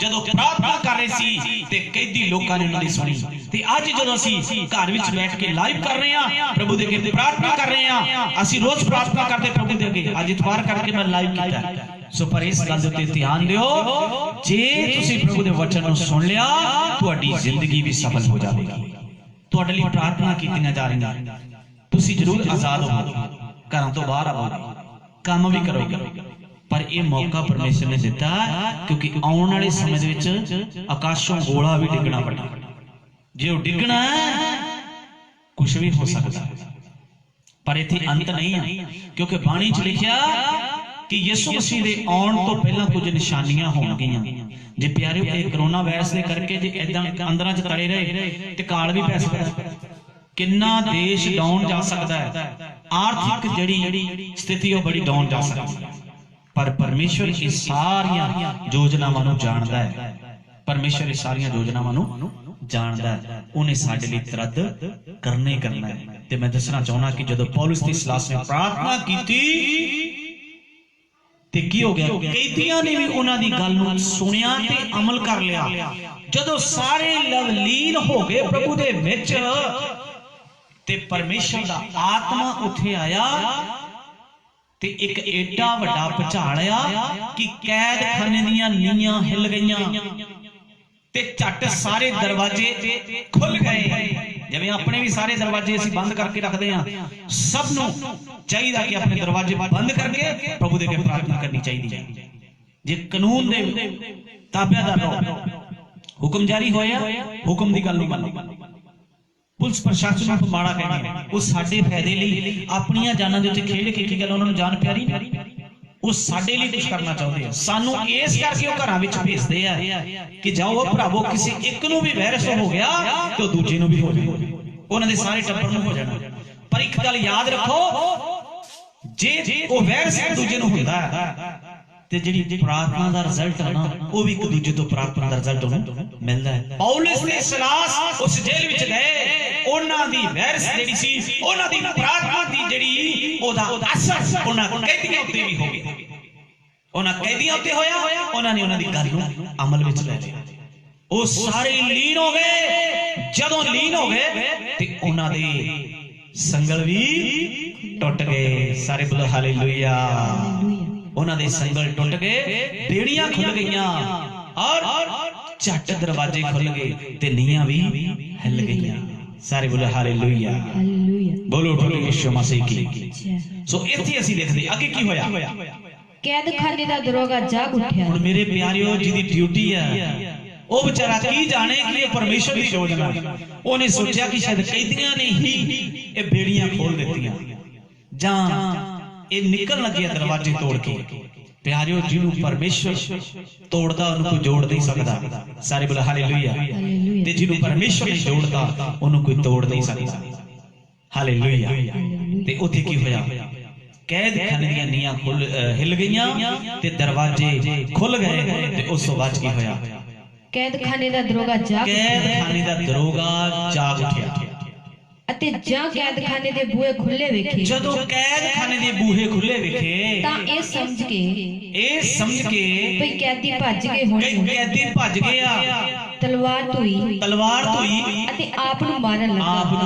ਜਦੋਂ ਪ੍ਰਾਰਥਨਾ ਕਰ ਰਹੇ ਸੀ ਤੇ ਕੈਦੀ ਲੋਕਾਂ ਨੇ ਉਹਨਾਂ ਦੀ ਸੁਣੀ। ਤੇ ਅੱਜ ਜਦੋਂ ਅਸੀਂ ਘਰ ਵਿੱਚ ਬੈਠ ਕੇ ਲਾਈਵ ਕਰ ਰਹੇ ਹਾਂ, ਪ੍ਰਭੂ ਦੇ ਅੱਗੇ ਪ੍ਰਾਰਥਨਾ ਕਰ ਰਹੇ ਹਾਂ, ਅਸੀਂ ਰੋਜ਼ ਪ੍ਰਾਰਥਨਾ ਕਰਦੇ ਪ੍ਰਭੂ ਦੇ ਅੱਗੇ। ਅੱਜ ਇਤਵਾਰ ਕਰਕੇ ਮੈਂ ਲਾਈਵ ਕੀਤਾ, ਸੋ ਪਰ ਇਸ ਗੱਲ ਦੇ ਉੱਤੇ ਧਿਆਨ ਦਿਓ, ਜੇ ਤੁਸੀਂ ਪ੍ਰਭੂ ਦੇ ਵਚਨ ਨੂੰ ਸੁਣ ਲਿਆ, ਤੁਹਾਡੀ ਜ਼ਿੰਦਗੀ ਵੀ ਸਫਲ ਹੋ ਜਾਵੇਗੀ। ਤੁਹਾਡੇ ਲਈ ਪ੍ਰਾਰਥਨਾ ਕੀਤੀਆਂ ਜਾ ਰਹੀਆਂ, ਤੁਸੀਂ ਜ਼ਰੂਰ ਆਜ਼ਾਦ ਹੋ, ਘਰਾਂ ਤੋਂ ਬਾਹਰ ਆਵੋਗੇ, ਕੰਮ ਵੀ ਕਰੋਗੇ, ਪਰ ਇਹ ਮੌਕਾ ਪਰਮੇਸ਼ਰ ਨੇ ਦਿੱਤਾ ਕਿਉਂਕਿ ਆਉਣ ਵਾਲੇ ਸਮੇਂ ਦੇ ਵਿੱਚ ਆਕਾਸ਼ੋਂ ਗੋਲਾ ਵੀ ਡਿੱਗਣਾ ਪੈਣਾ। ਜੇ ਉਹ ਡਿੱਗਣਾ ਕੁਝ ਵੀ ਹੋ ਸਕਦਾ, ਪਰ ਇੱਥੇ ਅੰਤ ਨਹੀਂ ਹੈ, ਕਿਉਂਕਿ ਬਾਣੀ 'ਚ ਲਿਖਿਆ ਕਿ ਯਿਸੂ ਮਸੀਹ ਦੇ ਆਉਣ ਤੋਂ ਪਹਿਲਾਂ ਕੁਝ ਨਿਸ਼ਾਨੀਆਂ ਹੋਣਗੀਆਂ। ਜੇ ਪਿਆਰਿਓ, ਇਹ ਕਰੋਨਾ ਵਾਇਰਸ ਦੇ ਕਰਕੇ ਜੇ ਇਦਾਂ ਅੰਦਰਾਂ 'ਚ ਤੜੇ ਰਹੇ ਤੇ ਕਾਲ ਵੀ ਪੈ ਸਕਦਾ, ਕਿੰਨਾ ਦੇਸ਼ ਡਾਊਨ ਜਾ ਸਕਦਾ ਹੈ, ਆਰਥਿਕ ਜਿਹੜੀ ਸਥਿਤੀ ਉਹ ਬੜੀ ਡਾਊਨ ਜਾ ਸਕਦੀ ਹੈ। ਪਰ ਪਰਮੇਸ਼ਵਰ ਇਹ ਸਾਰੀਆਂ ਯੋਜਨਾਵਾਂ ਨੂੰ ਜਾਣਦਾ ਹੈ, ਪਰਮੇਸ਼ਵਰ ਇਹ ਸਾਰੀਆਂ ਯੋਜਨਾਵਾਂ ਨੂੰ ਜਾਣਦਾ ਹੈ, ਉਹਨੇ ਸਾਡੇ ਲਈ ਤਰੱਦ ਕਰਨਾ ਹੀ ਕਰਨਾ ਹੈ। ਤੇ ਮੈਂ ਦੱਸਣਾ ਚਾਹੁੰਦਾ ਕਿ ਜਦੋਂ ਪੌਲੁਸ ਦੀ ਸਿਲਾਸ ਨੇ ਪ੍ਰਾਰਥਨਾ ਕੀਤੀ ਤੇ ਕੀ ਹੋ ਗਿਆ? ਕੈਦੀਆਂ ਨੇ ਵੀ ਉਹਨਾਂ ਦੀ ਗੱਲ ਨੂੰ ਸੁਣਿਆ ਤੇ ਅਮਲ ਕਰ ਲਿਆ। ਜਦੋਂ ਸਾਰੇ ਲਵਲੀਨ ਹੋ ਗਏ ਪ੍ਰਭੂ ਦੇ ਵਿੱਚ ਤੇ ਪਰਮੇਸ਼ਰ ਦਾ ਆਤਮਾ ਉੱਥੇ ਆਇਆ ਤੇ ਇੱਕ ਏਡਾ ਵੱਡਾ ਭੁਚਾਲ ਆਇਆ ਕਿ ਕੈਦਖਾਨੇ ਦੀਆਂ ਨੀਹਾਂ ਹਿੱਲ ਗਈਆਂ ਤੇ ਝੱਟ ਸਾਰੇ ਦਰਵਾਜ਼ੇ ਖੁੱਲ ਗਏ ਜਿਵੇਂ ਆਪਣੇ ਵੀ ਸਾਰੇ ਦਰਵਾਜ਼ੇ ਅਸੀਂ ਬੰਦ ਕਰਕੇ ਰੱਖਦੇ ਹਾਂ, ਸਭ ਨੂੰ ਚਾਹੀਦਾ ਕਿ ਆਪਣੇ ਦਰਵਾਜ਼ੇ ਬੰਦ ਕਰਕੇ ਪ੍ਰਭੂ ਦੇ ਅੱਗੇ ਪ੍ਰਾਰਥਨਾ ਕਰਨੀ ਚਾਹੀਦੀ ਹੈ। ਜੇ ਕਾਨੂੰਨ ਦੇ ਤਾਬੇਦਾਰ ਰਹੋ, ਹੁਕਮ ਜਾਰੀ ਹੋਇਆ, ਹੁਕਮ ਦੀ ਗੱਲ ਨਹੀਂ ਮੰਨਣੀ। ਪੁਲਿਸ ਪ੍ਰਸ਼ਾਸਨ ਨੂੰ ਮਾੜਾ ਕਹਿਣਾ, ਉਹ ਸਾਡੇ ਫਾਇਦੇ ਲਈ ਆਪਣੀਆਂ ਜਾਨਾਂ ਦੇ ਉੱਤੇ ਖੇਡ ਕੇ ਕੀ ਗੱਲ ਉਹਨਾਂ ਨੂੰ ਜਾਨ ਪਿਆਰੀ, ਉਹ ਸਾਡੇ ਲਈ ਕੁਝ ਕਰਨਾ ਚਾਹੁੰਦੇ ਆ। ਸਾਨੂੰ ਇਸ ਕਰਕੇ ਉਹ ਘਰਾਂ ਵਿੱਚ ਭੇਜਦੇ ਆ ਕਿ ਜਾਓ ਭਰਾਵੋ, ਕਿਸੇ ਇੱਕ ਨੂੰ ਵੀ ਵਾਇਰਸ ਹੋ ਗਿਆ ਤੇ ਉਹ ਦੂਜੇ ਨੂੰ ਵੀ ਹੋ ਜਾਣਾ, ਉਹਨਾਂ ਦੇ ਸਾਰੇ ਟੱਬਰ ਨੂੰ ਹੋ ਜਾਣਾ। ਪਰ ਇੱਕ ਗੱਲ ਯਾਦ ਰੱਖੋ, ਜੇ ਉਹ ਵਾਇਰਸ ਇੱਕ ਦੂਜੇ ਨੂੰ ਹੁੰਦਾ ਹੈ ਤੇ ਜਿਹੜੀ ਪ੍ਰਾਰਥਨਾ ਦਾ ਰਿਜ਼ਲਟ ਹੈ ਨਾ, ਉਹ ਵੀ ਇੱਕ ਦੂਜੇ ਤੋਂ ਪ੍ਰਾਰਥਨਾ ਦਾ ਰਿਜ਼ਲਟ ਉਹਨੂੰ ਮਿਲਦਾ ਹੈ। ਪੌਲਸ ਤੇ ਸਿਲਾਸ ਉਸ ਜੇਲ੍ਹ ਵਿੱਚ ਗਏ, ਉਹਨਾਂ ਦੀ ਵਾਇਰਸ ਜਿਹੜੀ ਸੀ, ਉਹਨਾਂ ਦੀ ਪ੍ਰਾਰਥਨਾ ਦੀ ਜਿਹੜੀ ਉਹਦਾ ਅਸਰ ਉਹਨਾਂ ਕੈਦੀਆਂ ਉੱਤੇ ਵੀ ਹੋ ਗਿਆ। ਉਹਨਾਂ ਕੈਦੀਆਂ ਉੱਤੇ ਹੋਇਆ, ਉਹਨਾਂ ਨੇ ਉਹਨਾਂ ਦੀ ਗੱਲ ਨੂੰ ਅਮਲ ਵਿੱਚ ਲੈ ਲਿਆ। ਉਹ ਸਾਰੇ ਲੀਨ ਹੋ ਗਏ। ਜਦੋਂ ਲੀਨ ਹੋ ਗਏ ਤੇ ਉਹਨਾਂ ਦੇ ਸੰਗਲ ਵੀ ਟੁੱਟ ਗਏ। ਸਾਰੇ ਬੋਲੋ ਹਾਲੇਲੂਇਆ। ਉਹਨਾਂ ਦੇ ਸੰਗਲ ਟੁੱਟ ਗਏ, ਬੇੜੀਆਂ ਖੁੱਲ ਗਈਆਂ ਔਰ ਝੱਟ ਦਰਵਾਜ਼ੇ ਖੁੱਲ ਗਏ ਤੇ ਨੀਆਂ ਵੀ ਹਿੱਲ ਗਈਆਂ। ਸਾਰੇ ਬੋਲੋ ਹਾਲੇਲੂਇਆ, ਬੋਲੋ ਬੋਲੋ ਯਿਸੂ ਮਸੀਹ ਕੀ। ਸੋ ਇੱਥੇ ਅਸੀਂ ਦੇਖਦੇ ਅੱਗੇ ਕੀ ਹੋਇਆ। ਕੈਦਖਾਨੇ ਦਾ ਦਰੋਗਾ ਜਾਗ ਉੱਠਿਆ। ਹੁਣ ਮੇਰੇ ਪਿਆਰਿਓ, ਜਿਹਦੀ ਡਿਊਟੀ ਹੈ ਉਹ ਵਿਚਾਰਾ ਕੀ ਜਾਣੇ ਕਿ ਇਹ ਪਰਮੇਸ਼ਰ ਦੀ ਯੋਜਨਾ। ਉਹਨੇ ਸੋਚਿਆ ਕਿ ਸ਼ਾਇਦ ਕੈਦੀਆਂ ਨੇ ਹੀ ਇਹ ਬੇੜੀਆਂ ਖੋਲ ਦਿੱਤੀਆਂ ਜਾਂ ਇਹ ਨਿਕਲ ਲੱਗਿਆ ਦਰਵਾਜ਼ੇ ਤੋੜ ਕੇ। ਪਿਆਰਿਓ, ਜਿਹਨੂੰ ਪਰਮੇਸ਼ਰ ਤੋੜਦਾ ਉਹਨੂੰ ਕੋਈ ਜੋੜ ਨਹੀਂ ਸਕਦਾ। ਸਾਰੇ ਬੋਲ ਹਾਲੇਲੂਇਆ। ਤੇ ਜਿਹਨੂੰ ਪਰਮੇਸ਼ਰ ਨੇ ਜੋੜਦਾ ਉਹਨੂੰ ਕੋਈ ਤੋੜ ਨਹੀਂ ਸਕਦਾ। ਹਾਲੇਲੂਇਆ। ਤੇ ਉੱਥੇ ਕੀ ਹੋਇਆ? ਕੈਦਖਾਨੇ ਦੀਆਂ ਨੀਆਂ ਹਿੱਲ ਗਈਆਂ ਤੇ ਦਰਵਾਜ਼ੇ ਖੁੱਲ ਗਏ ਤੇ ਉਸ ਤੋਂ ਬਾਅਦ ਕੀ ਹੋਇਆ? ਕੈਦਖਾਨੇ ਦਾ ਦਰੋਗਾ ਜਾਗ ਉੱਠਿਆ ਅਤੇ ਜਾਂ ਕੈਦਖਾਨੇ ਦੇ ਬੂਹੇ ਖੁੱਲੇ ਵੇਖੇ। ਜਦੋਂ ਕੈਦਖਾਨੇ ਦੇ ਬੂਹੇ ਖੁੱਲੇ ਵੇਖੇ ਤਾਂ ਇਹ ਸਮਝ ਕੇ ਭਈ ਕੈਦੀ ਭੱਜ ਗਏ ਹੋਣੇ। ਕੈਦੀ ਭੱਜ ਗਏ ਆ। ਤਲਵਾਰ ਧੋਈ ਅਤੇ ਆਪ ਨੂੰ ਮਾਰਨ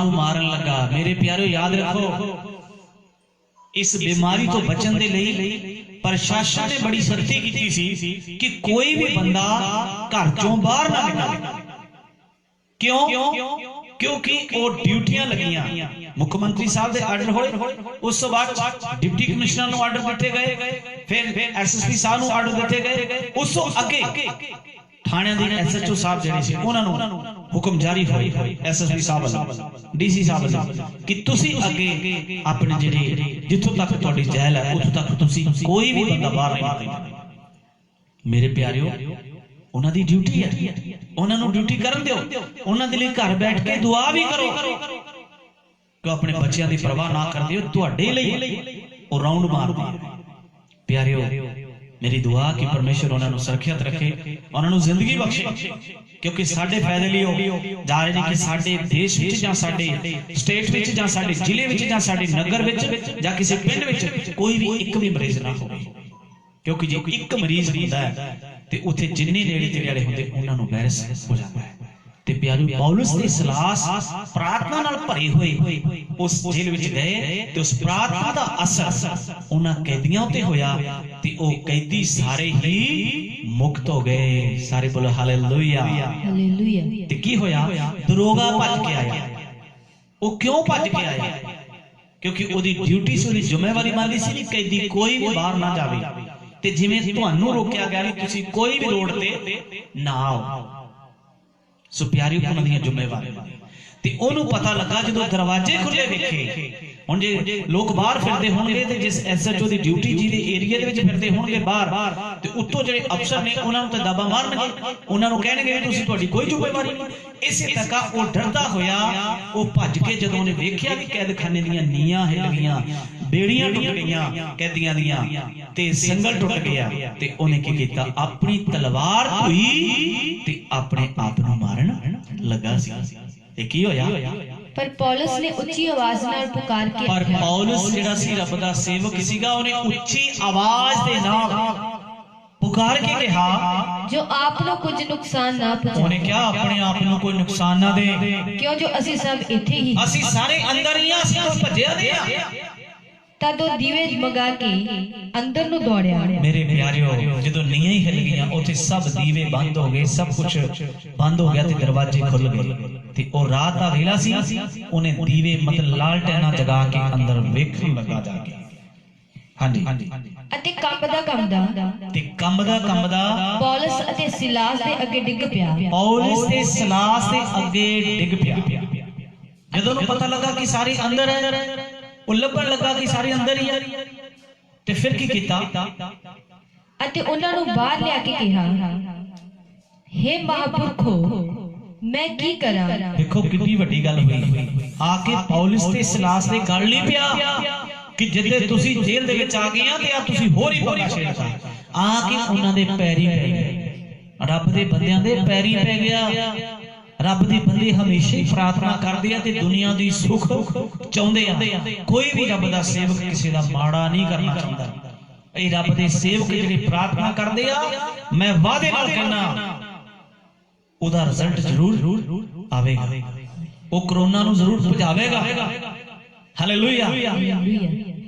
ਲੱਗਾ। ਮੇਰੇ ਪਿਆਰਿਓ, ਯਾਦ ਰੱਖੋ, ਇਸ ਬਿਮਾਰੀ ਤੋਂ ਬਚਣ ਦੇ ਲਈ ਪ੍ਰਸ਼ਾਸਨ ਨੇ ਬੜੀ ਸਖਤੀ ਕੀਤੀ ਸੀ ਕਿ ਕੋਈ ਵੀ ਬੰਦਾ ਘਰ ਚੋਂ ਬਾਹਰ ਨਾ ਨਿਕਲੇ। ਕਿਉਂ? ਕਿਉਂਕਿ ਉਹ ਡਿਊਟੀਆਂ ਲੱਗੀਆਂ। ਮੁੱਖ ਮੰਤਰੀ ਸਾਹਿਬ ਦੇ ਆਰਡਰ ਹੋਏ, ਉਸ ਤੋਂ ਬਾਅਦ ਡਿਪਟੀ ਕਮਿਸ਼ਨਰ ਨੂੰ ਆਰਡਰ ਦਿੱਤੇ ਗਏ, ਫਿਰ ਐਸਐਸਪੀ ਸਾਹਿਬ ਨੂੰ ਆਰਡਰ ਦਿੱਤੇ ਗਏ, ਉਸ ਤੋਂ ਅੱਗੇ ਥਾਣਿਆਂ ਦੇ ਐਸਐਚਓ ਸਾਹਿਬ ਜਿਹੜੇ ਸੀ ਉਹਨਾਂ ਨੂੰ ਹੁਕਮ ਜਾਰੀ ਹੋਏ, ਐਸਐਸਪੀ ਸਾਹਿਬ ਵੱਲੋਂ, ਡੀਸੀ ਸਾਹਿਬ ਵੱਲੋਂ, ਕਿ ਤੁਸੀਂ ਅੱਗੇ ਆਪਣੇ ਜਿਹੜੇ ਜਿੱਥੋਂ ਤੱਕ ਤੁਹਾਡੀ ਜਹਿਲ ਹੈ ਉੱਥੋਂ ਤੱਕ ਤੁਸੀਂ ਕੋਈ ਵੀ ਬੰਦਾ ਬਾਹਰ ਨਹੀਂ ਨਿਕਲੇਗਾ। ਮੇਰੇ ਪਿਆਰਿਓ, ਉਹਨਾਂ ਦੀ ਡਿਊਟੀ ਹੈ, ਉਹਨਾਂ ਨੂੰ ਡਿਊਟੀ ਕਰਨ ਦਿਓ। ਉਹਨਾਂ ਦੇ ਲਈ ਘਰ ਬੈਠ ਕੇ ਦੁਆ ਵੀ ਕਰੋ ਕਿ ਆਪਣੇ ਬੱਚਿਆਂ ਦੀ ਪਰਵਾਹ ਨਾ ਕਰਦੇ ਹੋ, ਤੁਹਾਡੇ ਲਈ ਉਹ ਰਾਉਂਡ ਮਾਰਦੇ। ਪਿਆਰਿਓ, ਮੇਰੀ ਦੁਆ ਕਿ ਪਰਮੇਸ਼ਰ ਉਹਨਾਂ ਨੂੰ ਸੁਰੱਖਿਅਤ ਰੱਖੇ, ਉਹਨਾਂ ਨੂੰ ਜ਼ਿੰਦਗੀ ਬਖਸ਼ੇ, ਕਿਉਂਕਿ ਸਾਡੇ ਫਾਇਦੇ ਲਈ ਉਹ ਜਾ ਰਹੇ ਨੇ ਕਿ ਸਾਡੇ ਦੇਸ਼ ਵਿੱਚ ਜਾਂ ਸਾਡੇ ਸਟੇਟ ਵਿੱਚ ਜਾਂ ਸਾਡੇ ਜ਼ਿਲ੍ਹੇ ਵਿੱਚ ਜਾਂ ਸਾਡੇ ਨਗਰ ਵਿੱਚ ਜਾਂ ਕਿਸੇ ਪਿੰਡ ਵਿੱਚ ਕੋਈ ਵੀ ਇੱਕ ਵੀ ਮਰੀਜ਼ ਨਾ ਹੋਵੇ। ਕਿਉਂਕਿ ਜੇ ਇੱਕ ਮਰੀਜ਼ ਹੁੰਦਾ ਹੈ ਤੇ ਉੱਥੇ ਜਿੰਨੇ ਨੇੜੇ ਤੇੜੇ ਹੁੰਦੇ ਉਹਨਾਂ ਨੂੰ ਵਾਇਰਸ ਹੋ ਜਾਂਦਾ ਹੈ। ਤੇ ਪਿਆਰਿਓ, ਪੌਲਸ ਤੇ ਸਿਲਾਸ ਪ੍ਰਾਰਥਨਾ ਨਾਲ ਭਰੇ ਹੋਏ ਉਸ ਜੇਲ੍ਹ ਵਿੱਚ ਗਏ ਤੇ ਉਸ ਪ੍ਰਾਰਥਨਾ ਦਾ ਅਸਰ ਉਹਨਾਂ ਕੈਦੀਆਂ ਉੱਤੇ ਹੋਇਆ ਤੇ ਉਹ ਕੈਦੀ ਸਾਰੇ ਹੀ ਮੁਕਤ ਹੋ ਗਏ। ਸਾਰੇ ਬੋਲੋ ਹਾਲੇਲੂਇਆ। ਤੇ ਕੀ ਹੋਇਆ? ਦਰੋਗਾ ਭੱਜ ਕੇ ਆਇਆ। ਉਹ ਕਿਉਂ ਭੱਜ ਕੇ ਆਇਆ? ਕਿਉਂਕਿ ਉਹਦੀ ਡਿਊਟੀ ਸੀ, ਉਹਦੀ ਜ਼ਿੰਮੇਵਾਰੀ ਮੰਨਦੀ ਸੀ ਕਿ ਕੈਦੀ ਕੋਈ ਵੀ ਬਾਹਰ ਨਾ ਜਾਵੇ। ਤੇ ਜਿਵੇਂ ਤੁਹਾਨੂੰ ਰੋਕਿਆ ਗਿਆ ਕਿ ਤੁਸੀਂ ਕੋਈ ਵੀ ਰੋਡ ਤੇ ਨਾ ਆਓ। ਸੋ ਪਿਆਰਿਓ, ਉਹਨਾਂ ਦੀਆਂ ਜ਼ਿੰਮੇਵਾਰੀਆਂ ਤੇ ਉਹਨੂੰ ਪਤਾ ਲੱਗਾ ਜਦੋਂ ਦਰਵਾਜ਼ੇ ਖੁੱਲੇ ਵੇਖੇ। ਹੁਣ ਜੇ ਲੋਕ ਬਾਹਰ ਫਿਰਦੇ ਹੋਣਗੇ ਤੇ ਜਿਸ ਐਸਐਚਓ ਦੀ ਡਿਊਟੀ ਜਿਹਦੇ ਏਰੀਆ ਦੇ ਵਿੱਚ ਫਿਰਦੇ ਹੋਣਗੇ ਬਾਹਰ, ਤੇ ਉੱਤੋਂ ਜਿਹੜੇ ਅਫਸਰ ਨੇ ਉਹਨਾਂ ਨੂੰ ਤਾਂ ਦਾਬਾ ਮਾਰਨਗੇ, ਉਹਨਾਂ ਨੂੰ ਕਹਿਣਗੇ ਤੁਸੀਂ ਤੁਹਾਡੀ ਕੋਈ ਜ਼ਿੰਮੇਵਾਰੀ ਨਹੀਂ। ਇਸੇ ਤਰ੍ਹਾਂ ਉਹ ਡਰਦਾ ਹੋਇਆ ਉਹ ਭੱਜ ਕੇ ਜਦੋਂ ਉਹਨੇ ਵੇਖਿਆ ਕਿ ਕੈਦਖਾਨੇ ਦੀਆਂ ਨੀਆਂ ਹਿੱਲ ਗਈਆਂ, ਬੇੜੀਆਂ ਟੁੱਟ ਗਈਆਂ ਕੈਦੀਆਂ ਦੀਆਂ ਤੇ ਸੰਗਲ ਟੁੱਟ ਗਿਆ, ਤੇ ਉਹਨੇ ਕੀ ਕੀਤਾ? ਆਪਣੀ ਤਲਵਾਰ ਧੋਈ ਤੇ ਆਪਣੇ ਆਪ ਨੂੰ ਮਾਰਨ ਲੱਗਾ ਸੀ। ਇਹ ਕੀ ਹੋਇਆ? ਪਰ ਪੌਲਸ ਨੇ ਉੱਚੀ ਆਵਾਜ਼ ਨਾਲ ਪੁਕਾਰ ਕੇ, ਪਰ ਪੌਲਸ ਜਿਹੜਾ ਸੀ ਰੱਬ ਦਾ ਸੇਵਕ ਸੀਗਾ, ਉਹਨੇ ਉੱਚੀ ਆਵਾਜ਼ ਦੇ ਨਾਲ ਪੁਕਾਰ ਕੇ ਕਿਹਾ, ਜੋ ਆਪ ਨੂੰ ਕੁਝ ਨੁਕਸਾਨ ਨਾ ਪਹੁੰਚਾਏ। ਉਹਨੇ ਕਿਹਾ ਆਪਣੇ ਆਪ ਨੂੰ ਕੋਈ ਨੁਕਸਾਨ ਨਾ ਦੇ, ਕਿਉਂ ਜੋ ਅਸੀਂ ਸਭ ਇੱਥੇ ਹੀ, ਅਸੀਂ ਸਾਰੇ ਅੰਦਰ ਹੀ ਆ, ਅਸੀਂ ਕੋਈ ਭੱਜਿਆ ਨਹੀਂ ਆ। ਤਦ ਉਹ ਦੀਵੇ ਜਗਾ ਕੇ ਅੰਦਰ ਨੂੰ ਦੌੜਿਆ। ਮੇਰੇ ਪਿਆਰਿਓ, ਜਦੋਂ ਨੀਆਂ ਹੀ ਹਿੱਲ ਗਈਆਂ, ਉੱਥੇ ਸਭ ਦੀਵੇ ਬੰਦ ਹੋ ਗਏ, ਸਭ ਕੁਝ ਬੰਦ ਹੋ ਗਿਆ ਤੇ ਦਰਵਾਜ਼ੇ ਖੁੱਲ ਗਏ। ਤੇ ਉਹ ਰਾਤ ਦਾ ਵੇਲਾ ਸੀ, ਉਹਨੇ ਦੀਵੇ ਮਤਲਬ ਲਾਲਟੈਨਾਂ ਜਗਾ ਕੇ ਅੰਦਰ ਵੇਖਣ ਲੱਗਾ ਜਾ ਕੇ। ਹਾਂਜੀ। ਅਤੇ ਕੰਬਦਾ ਪੌਲਸ ਅਤੇ ਸਿਲਾਸ ਦੇ ਅੱਗੇ ਡਿੱਗ ਪਿਆ। ਪੌਲਸ ਤੇ ਸਿਲਾਸ ਦੇ ਅੱਗੇ ਡਿੱਗ ਪਿਆ। ਜਦੋਂ ਉਹਨੂੰ ਪਤਾ ਲੱਗਾ ਕਿ ਸਾਰੇ ਅੰਦਰ ਹੈ, ਉਹ ਲੱਭਣ ਲੱਗਾ ਕਿ ਸਾਰੇ ਅੰਦਰ ਹੀ ਆ, ਤੇ ਫਿਰ ਕੀ ਕੀਤਾ? ਅਤੇ ਉਹਨਾਂ ਨੂੰ ਬਾਹਰ ਲਿਆ ਕੇ ਕਿਹਾ, ਹੇ ਮਹਾਂਪੁਰਖੋ, ਮੈਂ ਕੀ ਕਰਾਂ? ਦੇਖੋ ਕਿੰਨੀ ਵੱਡੀ ਗੱਲ ਹੋਈ। ਆ ਕੇ ਪੌਲਸ ਤੇ ਸਿਲਾਸ ਦੇ ਗਲ ਨਹੀਂ ਪਿਆ ਕਿ ਜਿੱਦੇ ਤੁਸੀਂ ਜੇਲ੍ਹ ਦੇ ਵਿੱਚ ਆ ਗਏ ਆ ਤੇ ਆ ਤੁਸੀਂ ਹੋਰ ਹੀ ਪੰਗਾ ਛੇੜਤਾ। ਆ ਕੇ ਉਹਨਾਂ ਦੇ ਪੈਰੀ ਪੈ ਗਏ। ਰੱਬ ਦੇ ਬੰਦਿਆਂ ਦੇ ਪੈਰੀ ਪੈ ਗਿਆ। ਰੱਬ ਦੇ ਬੰਦੇ ਹਮੇਸ਼ਾ ਹੀ ਪ੍ਰਾਰਥਨਾ ਕਰਦੇ ਆ ਤੇ ਦੁਨੀਆ ਦੀ ਸੁੱਖ ਚਾਹੁੰਦੇ ਆ। ਕੋਈ ਵੀ ਰੱਬ ਦਾ ਸੇਵਕ ਕਿਸੇ ਦਾ ਮਾੜਾ ਨਹੀਂ ਕਰਨਾ ਚਾਹੁੰਦਾ। ਇਹ ਰੱਬ ਦੇ ਸੇਵਕ ਜਿਹੜੇ ਪ੍ਰਾਰਥਨਾ ਕਰਦੇ ਆ, ਮੈਂ ਵਾਅਦੇ ਨਾਲ ਕਹਿੰਦਾ ਉਹਦਾ ਰਿਜ਼ਲਟ ਜ਼ਰੂਰ ਆਵੇਗਾ। ਉਹ ਕਰੋਨਾ ਨੂੰ ਜ਼ਰੂਰ ਭਜਾਵੇਗਾ। ਹਾਲੇਲੂਇਆ।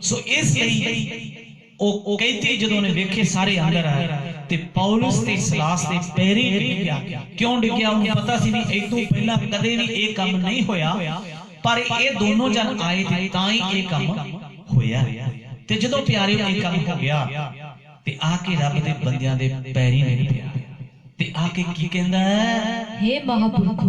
ਸੋ ਇਸ ਲਈ ਉਹ ਕਹਿੰਦੇ ਜਦੋਂ ਨੇ ਵੇਖੇ ਸਾਰੇ ਅੰਦਰ ਆਏ ਤੇ ਪੌਲਸ ਤੇ ਸਿਲਾਸ ਦੇ ਪੈਰੀ ਡਿੱਗਿਆ। ਕਿਉਂ ਡਿੱਗਿਆ? ਉਹਨੂੰ ਪਤਾ ਸੀ ਵੀ ਇਹ ਤੋਂ ਪਹਿਲਾਂ ਕਦੇ ਵੀ ਇਹ ਕੰਮ ਨਹੀਂ ਹੋਇਆ, ਪਰ ਇਹ ਦੋਨੋਂ ਜਨ ਆਏ ਤੇ ਤਾਂ ਹੀ ਇਹ ਕੰਮ ਹੋਇਆ। ਤੇ ਜਦੋਂ ਪਿਆਰਿਓ ਇਹ ਕੰਮ ਹੋ ਗਿਆ ਤੇ ਆ ਕੇ ਰੱਬ ਦੇ ਬੰਦਿਆਂ ਦੇ ਪੈਰੀ ਡਿੱਗ ਪਿਆ ਤੇ ਆ ਕੇ ਕੀ ਕਹਿੰਦਾ ਹੈ? ਹੇ ਮਹਾਂਪੁਰਖੋ,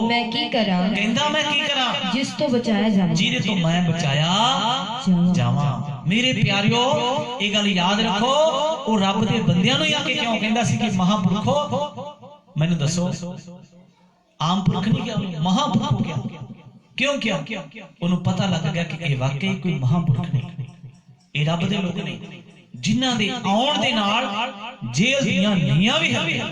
ਮੈਂ ਕੀ ਕਰਾਂ? ਕਹਿੰਦਾ ਮੈਂ ਕੀ ਕਰਾਂ ਜਿਸ ਤੋਂ ਬਚਾਇਆ ਜਾਵੇ, ਜਿਹਦੇ ਤੋਂ ਮੈਂ ਬਚਾਇਆ ਜਾਵਾਂ। ਮੇਰੇ ਪਿਆਰਿਓ, ਇਹ ਗੱਲ ਯਾਦ ਰੱਖੋ। ਉਹ ਰੱਬ ਦੇ ਬੰਦਿਆਂ ਨੂੰ ਆ ਕੇ ਕਿਉਂ ਕਹਿੰਦਾ ਸੀ ਕਿ ਮਹਾਂਪੁਰਖੋ? ਮੈਨੂੰ ਦੱਸੋ, ਆਮ ਪੁਰਖ ਨਹੀਂ ਕਿਹਾ, ਮਹਾਂਪੁਰਖ ਕਿਹਾ। ਕਿਉਂ? ਉਹਨੂੰ ਪਤਾ ਲੱਗ ਗਿਆ ਕਿ ਇਹ ਵਾਕਈ ਕੋਈ ਮਹਾਂਪੁਰਖ ਨਹੀਂ, ਇਹ ਰੱਬ ਦੇ ਲੋਕ ਨੇ ਜਿਨ੍ਹਾਂ ਦੇ ਆਉਣ ਦੇ ਨਾਲ ਜੇਲ੍ਹ ਦੀਆਂ ਨੀਆਂ ਵੀ ਹਿੱਲ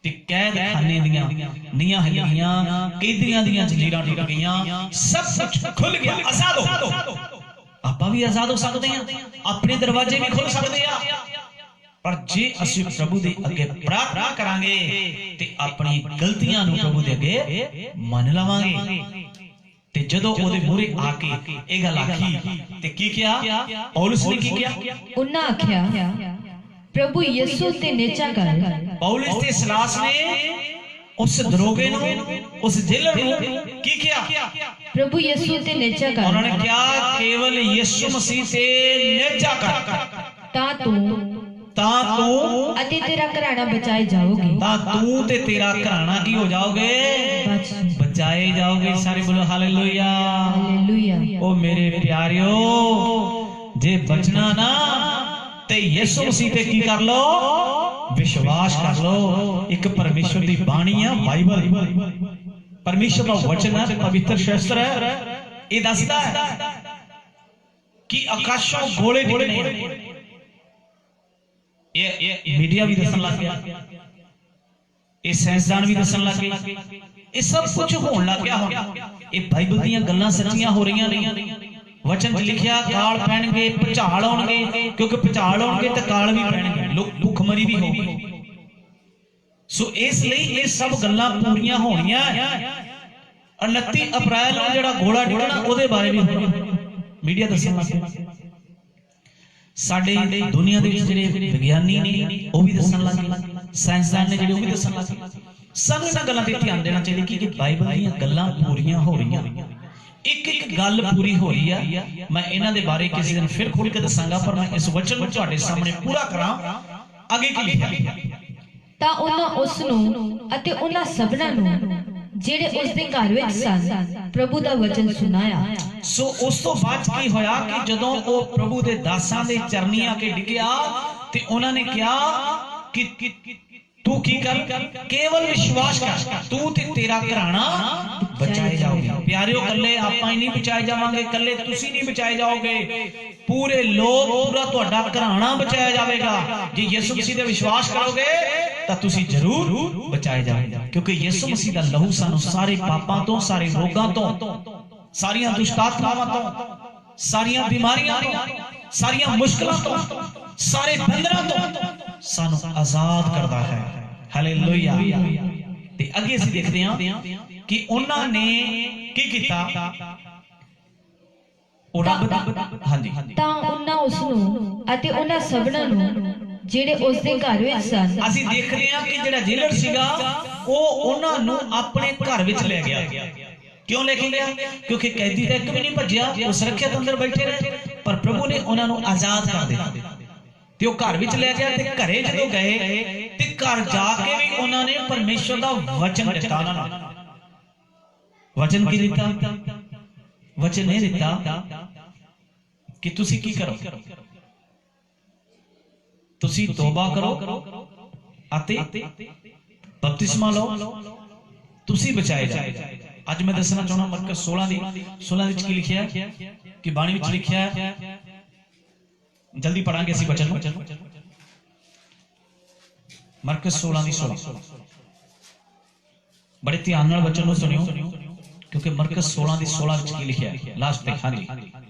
ਤੇ ਕੈਦ ਖਾਨੇ ਦੀਆਂ ਨੀਆਂ ਹਿੱਲ ਗਈਆਂ, ਕੈਦੀਆਂ ਦੀਆਂ ਜ਼ੰਜੀਰਾਂ ਟੁੱਟ ਗਈਆਂ, ਸਭ ਕੁਝ ਖੁੱਲ ਗਿਆ, ਆਜ਼ਾਦ ਹੋ। ਆਪਾਂ ਵੀ ਆਜ਼ਾਦ ਹੋ ਸਕਦੇ ਹਾਂ, ਆਪਣੇ ਦਰਵਾਜ਼ੇ ਵੀ ਖੁੱਲ ਸਕਦੇ ਆ। ਪਰ ਜੇ ਅਸੀਂ ਪ੍ਰਭੂ ਦੇ ਅੱਗੇ ਪ੍ਰਾਰਥਨਾ ਕਰਾਂਗੇ ਤੇ ਆਪਣੀ ਗਲਤੀਆਂ ਨੂੰ ਪ੍ਰਭੂ ਦੇ ਅੱਗੇ ਮੰਨ ਲਵਾਂਗੇ। ਤੇ ਜਦੋਂ ਉਹਦੇ ਮੂਹਰੇ ਆ ਕੇ ਇਹ ਗੱਲ ਆਖੀ ਤੇ ਕੀ ਕਿਹਾ? ਪੌਲਸ ਨੇ ਕੀ ਕਿਹਾ? ਉਹਨਾਂ ਆਖਿਆ, ਪ੍ਰਭੂ ਯਿਸੂ ਤੇ ਨੇਚਾ ਕਰ। ਪੌਲਸ ਤੇ ਸਿਲਾਸ ਨੇ ਉਸ ਦਰੋਗੇ ਨੂੰ, ਉਸ ਜੇਲਰ ਨੂੰ ਕੀ ਕਿਹਾ? ਪ੍ਰਭੂ ਯਿਸੂ ਤੇ ਨੇਚਾ ਕਰ। ਉਹਨਾਂ ਨੇ ਕਿਹਾ ਕੇਵਲ ਯਿਸੂ ਮਸੀਹ ਤੇ ਨੇਚਾ ਕਰ, ਤਾਂ ਤੂੰ ਅਤੇ ਤੇਰਾ ਘਰਾਣਾ ਬਚਾਏ ਜਾਓਗੇ। ਤਾਂ ਤੂੰ ਤੇ ਤੇਰਾ ਘਰਾਣਾ ਕੀ ਹੋ ਜਾਓਗੇ? ਬਚਾਏ ਜਾਓਗੇ। ਸਾਰੇ ਬੋਲੋ ਹਾਲੇਲੂਇਆ। ਹਾਲੇਲੂਇਆ। ਉਹ ਮੇਰੇ ਪਿਆਰਿਓ, ਜੇ ਬਚਣਾ ਨਾ ਤੇ ਯਿਸੂ ਮਸੀਹ ਤੇ ਕੀ ਕਰ ਲੋ? ਵਿਸ਼ਵਾਸ ਕਰ ਲੋ। ਇੱਕ ਪਰਮੇਸ਼ਰ ਦੀ ਬਾਣੀ ਆ, ਬਾਈਬਲ, ਪਰਮੇਸ਼ਰ ਦਾ ਵਚਨ ਹੈ, ਪਵਿੱਤਰ ਸ਼ਾਸਤਰ ਹੈ। ਇਹ ਦੱਸਦਾ ਹੈ ਕਿ ਆਕਾਸ਼ੋਂ ਗੋਲੇ ਡਿੱਗਣੇ। ਇਹ ਮੀਡੀਆ ਵੀ ਦੱਸਣ ਲੱਗ ਗਿਆ, ਇਹ ਸਾਇੰਸਦਾਨ ਵੀ ਦੱਸਣ ਲੱਗ ਗਏ, ਇਹ ਸਭ ਕੁਝ ਹੋਣ ਲੱਗ ਗਿਆ। ਹੁਣ ਇਹ ਬਾਈਬਲ ਦੀਆਂ ਗੱਲਾਂ ਸੱਚੀਆਂ ਹੋ ਰਹੀਆਂ ਨੇ। ਵਚਨ 'ਚ ਲਿਖਿਆ ਕਾਲ ਪੈਣਗੇ, ਭੁਚਾਲ ਆਉਣਗੇ, ਕਿਉਂਕਿ ਭੁਚਾਲ ਆਉਣਗੇ ਤਾਂ ਕਾਲ ਵੀ ਪੈਣਗੇ, ਭੁੱਖਮਰੀ ਵੀ ਹੋਊਗੀ। ਸੋ ਇਸ ਲਈ ਇਹ ਸਭ ਗੱਲਾਂ ਪੂਰੀਆਂ ਹੋਣੀਆਂ। 29 ਅਪ੍ਰੈਲ ਨੂੰ ਜਿਹੜਾ ਗੋਲਾ ਡਿੱਗਣਾ ਉਹਦੇ ਬਾਰੇ ਵੀ ਮੀਡੀਆ ਦੱਸਣ ਲੱਗ ਗਿਆ। ਸਾਡੇ ਦੁਨੀਆ ਦੇ ਵਿੱਚ ਜਿਹੜੇ ਵਿਗਿਆਨੀ ਨੇ ਉਹ ਵੀ ਦੱਸਣ ਲੱਗ ਗਏ, ਸਾਇੰਸਦਾਨ ਨੇ ਜਿਹੜੇ ਉਹ ਵੀ ਦੱਸਣ ਲੱਗ ਗਏ। ਸਾਨੂੰ ਇਹਨਾਂ ਗੱਲਾਂ ਤੇ ਧਿਆਨ ਦੇਣਾ ਚਾਹੀਦਾ ਕਿ ਬਾਈਬਲ ਦੀਆਂ ਗੱਲਾਂ ਪੂਰੀਆਂ ਹੋ ਰਹੀਆਂ। ਇੱਕ ਗੱਲ ਪੂਰੀ ਹੋ ਰਹੀ ਆ। ਮੈਂ ਇਹਨਾਂ ਦੇ ਬਾਰੇ ਕਿਸੇ ਦਿਨ ਫਿਰ ਖੁੱਲ ਕੇ ਦੱਸਾਂਗਾ, ਪਰ ਮੈਂ ਇਸ ਵਚਨ ਨੂੰ ਤੁਹਾਡੇ ਸਾਹਮਣੇ ਪੂਰਾ ਕਰਾਂ। ਅੱਗੇ ਕੀ ਲਿਖਿਆ? ਤਾਂ ਉਹਨਾਂ ਉਸ ਨੂੰ ਅਤੇ ਉਹਨਾਂ ਸਭਨਾਂ ਨੂੰ ਜਿਹੜੇ ਉਸ ਦੇ ਘਰ ਵਿੱਚ ਸਨ ਪ੍ਰਭੂ ਦਾ ਵਚਨ ਸੁਣਾਇਆ। ਸੋ ਉਸ ਤੋਂ ਬਾਅਦ ਕੀ ਹੋਇਆ ਕਿ ਜਦੋਂ ਉਹ ਪ੍ਰਭੂ ਦੇ ਦਾਸਾਂ ਦੇ ਚਰਨੀ ਆ ਕੇ ਡਿੱਗਿਆ ਤੇ ਉਹਨਾਂ ਨੇ ਕਿਹਾ ਕਿ ਤੂੰ ਕੀ ਕਰ? ਕੇਵਲ ਵਿਸ਼ਵਾਸ ਕਰ, ਤੂੰ ਤੇ ਤੇਰਾ ਘਰਾਣਾ ਬਚਾਏ ਜਾਓਗੇ। ਪਿਆਰਿਓ, ਕੱਲੇ ਆਪਾਂ ਹੀ ਨਹੀਂ ਬਚਾਏ ਜਾਵਾਂਗੇ, ਕੱਲੇ ਤੁਸੀਂ ਨਹੀਂ ਬਚਾਏ ਜਾਓਗੇ, ਪੂਰੇ ਲੋਕ, ਪੂਰਾ ਤੁਹਾਡਾ ਘਰਾਣਾ ਬਚਾਇਆ ਜਾਵੇਗਾ। ਜੇ ਯਿਸੂ ਮਸੀਹ ਤੇ ਵਿਸ਼ਵਾਸ ਕਰੋਗੇ ਤਾਂ ਤੁਸੀਂ ਜ਼ਰੂਰ ਬਚਾਏ ਜਾਓਗੇ, ਕਿਉਂਕਿ ਯਿਸੂ ਮਸੀਹ ਦਾ ਲਹੂ ਸਾਨੂੰ ਸਾਰੇ ਪਾਪਾਂ ਤੋਂ, ਸਾਰੇ ਰੋਗਾਂ ਤੋਂ, ਸਾਰੀਆਂ ਦੁਸ਼ਟਾਤਮਾਵਾਂ ਤੋਂ, ਸਾਰੀਆਂ ਬਿਮਾਰੀਆਂ ਤੋਂ, ਸਾਰੀਆਂ ਮੁਸ਼ਕਲਾਂ ਤੋਂ, ਸਾਰੇ ਬੰਧਨਾਂ ਤੋਂ ਸਾਨੂੰ ਆਜ਼ਾਦ ਕਰਦਾ ਹੈ। ਹਾਲੇਲੂਇਆ। ਤੇ ਅੱਗੇ ਅਸੀਂ ਦੇਖਦੇ ਹਾਂ ਕਿ ਉਹਨਾਂ ਨੇ ਕੀ ਕੀਤਾ? ਉਹ ਰੱਬ ਦਾ ਹਾਂਜੀ ਤਾਂ ਉਹਨਾਂ ਉਸ ਨੂੰ ਅਤੇ ਉਹਨਾਂ ਸਭਨਾਂ ਨੂੰ ਜਿਹੜੇ ਉਸ ਦੇ ਘਰ ਵਿੱਚ ਸਨ। ਅਸੀਂ ਦੇਖ ਰਹੇ ਹਾਂ ਕਿ ਜਿਹੜਾ ਜੇਲਰ ਸੀਗਾ ਉਹ ਉਹਨਾਂ ਨੂੰ ਆਪਣੇ ਘਰ ਵਿੱਚ ਲੈ ਗਿਆ। ਕਿਉਂ ਲੈ ਕੇ ਗਿਆ? ਕਿਉਂਕਿ ਕੈਦੀ ਤਾਂ ਇੱਕ ਵੀ ਨਹੀਂ ਭੱਜਿਆ, ਉਹ ਸੁਰੱਖਿਅਤ ਅੰਦਰ ਬੈਠੇ ਰਹੇ, ਪਰ ਪ੍ਰਭੂ ਨੇ ਉਹਨਾਂ ਨੂੰ ਆਜ਼ਾਦ ਕਰ ਦਿੱਤਾ ਤੇ ਉਹ ਘਰ ਵਿੱਚ ਲੈ ਗਿਆ। ਤੇ ਘਰੇ ਜਦੋਂ ਗਏ ਤੇ ਘਰ ਜਾ ਕੇ ਵੀ ਉਹਨਾਂ ਨੇ ਪਰਮੇਸ਼ਰ ਦਾ ਵਚਨ ਦਿੱਤਾ। ਉਹਨਾਂ ਨੂੰ ਵਚਨ ਕੀ ਦਿੱਤਾ? ਵਚਨ ਇਹ ਦਿੱਤਾ ਕਿ ਤੁਸੀਂ ਕੀ ਕਰੋ, ਤੁਸੀਂ ਤੋਬਾ ਕਰੋ ਅਤੇ ਬਪਤਿਸਮਾ ਲਓ, ਤੁਸੀਂ ਬਚਾਏ ਜਾਏ। ਅੱਜ ਮੈਂ ਦੱਸਣਾ ਚਾਹੁੰਦਾ ਮਰਕਸ 16 ਵਿੱਚ ਕੀ ਲਿਖਿਆ ਕਿ ਬਾਣੀ ਵਿੱਚ ਲਿਖਿਆ, ਜਲਦੀ ਪੜਾਂਗੇ ਅਸੀਂ ਵਚਨ ਨੂੰ। ਮਰਕਸ 16 ਬੜੇ ਧਿਆਨ ਨਾਲ ਵਚਨ ਨੂੰ ਸੁਣਿਓ, ਕਿਉਂਕਿ ਮਰਕਸ 16 ਵਿੱਚ ਕੀ ਲਿਖਿਆ ਲਾਸਟ ਤੇ। ਹਾਂਜੀ,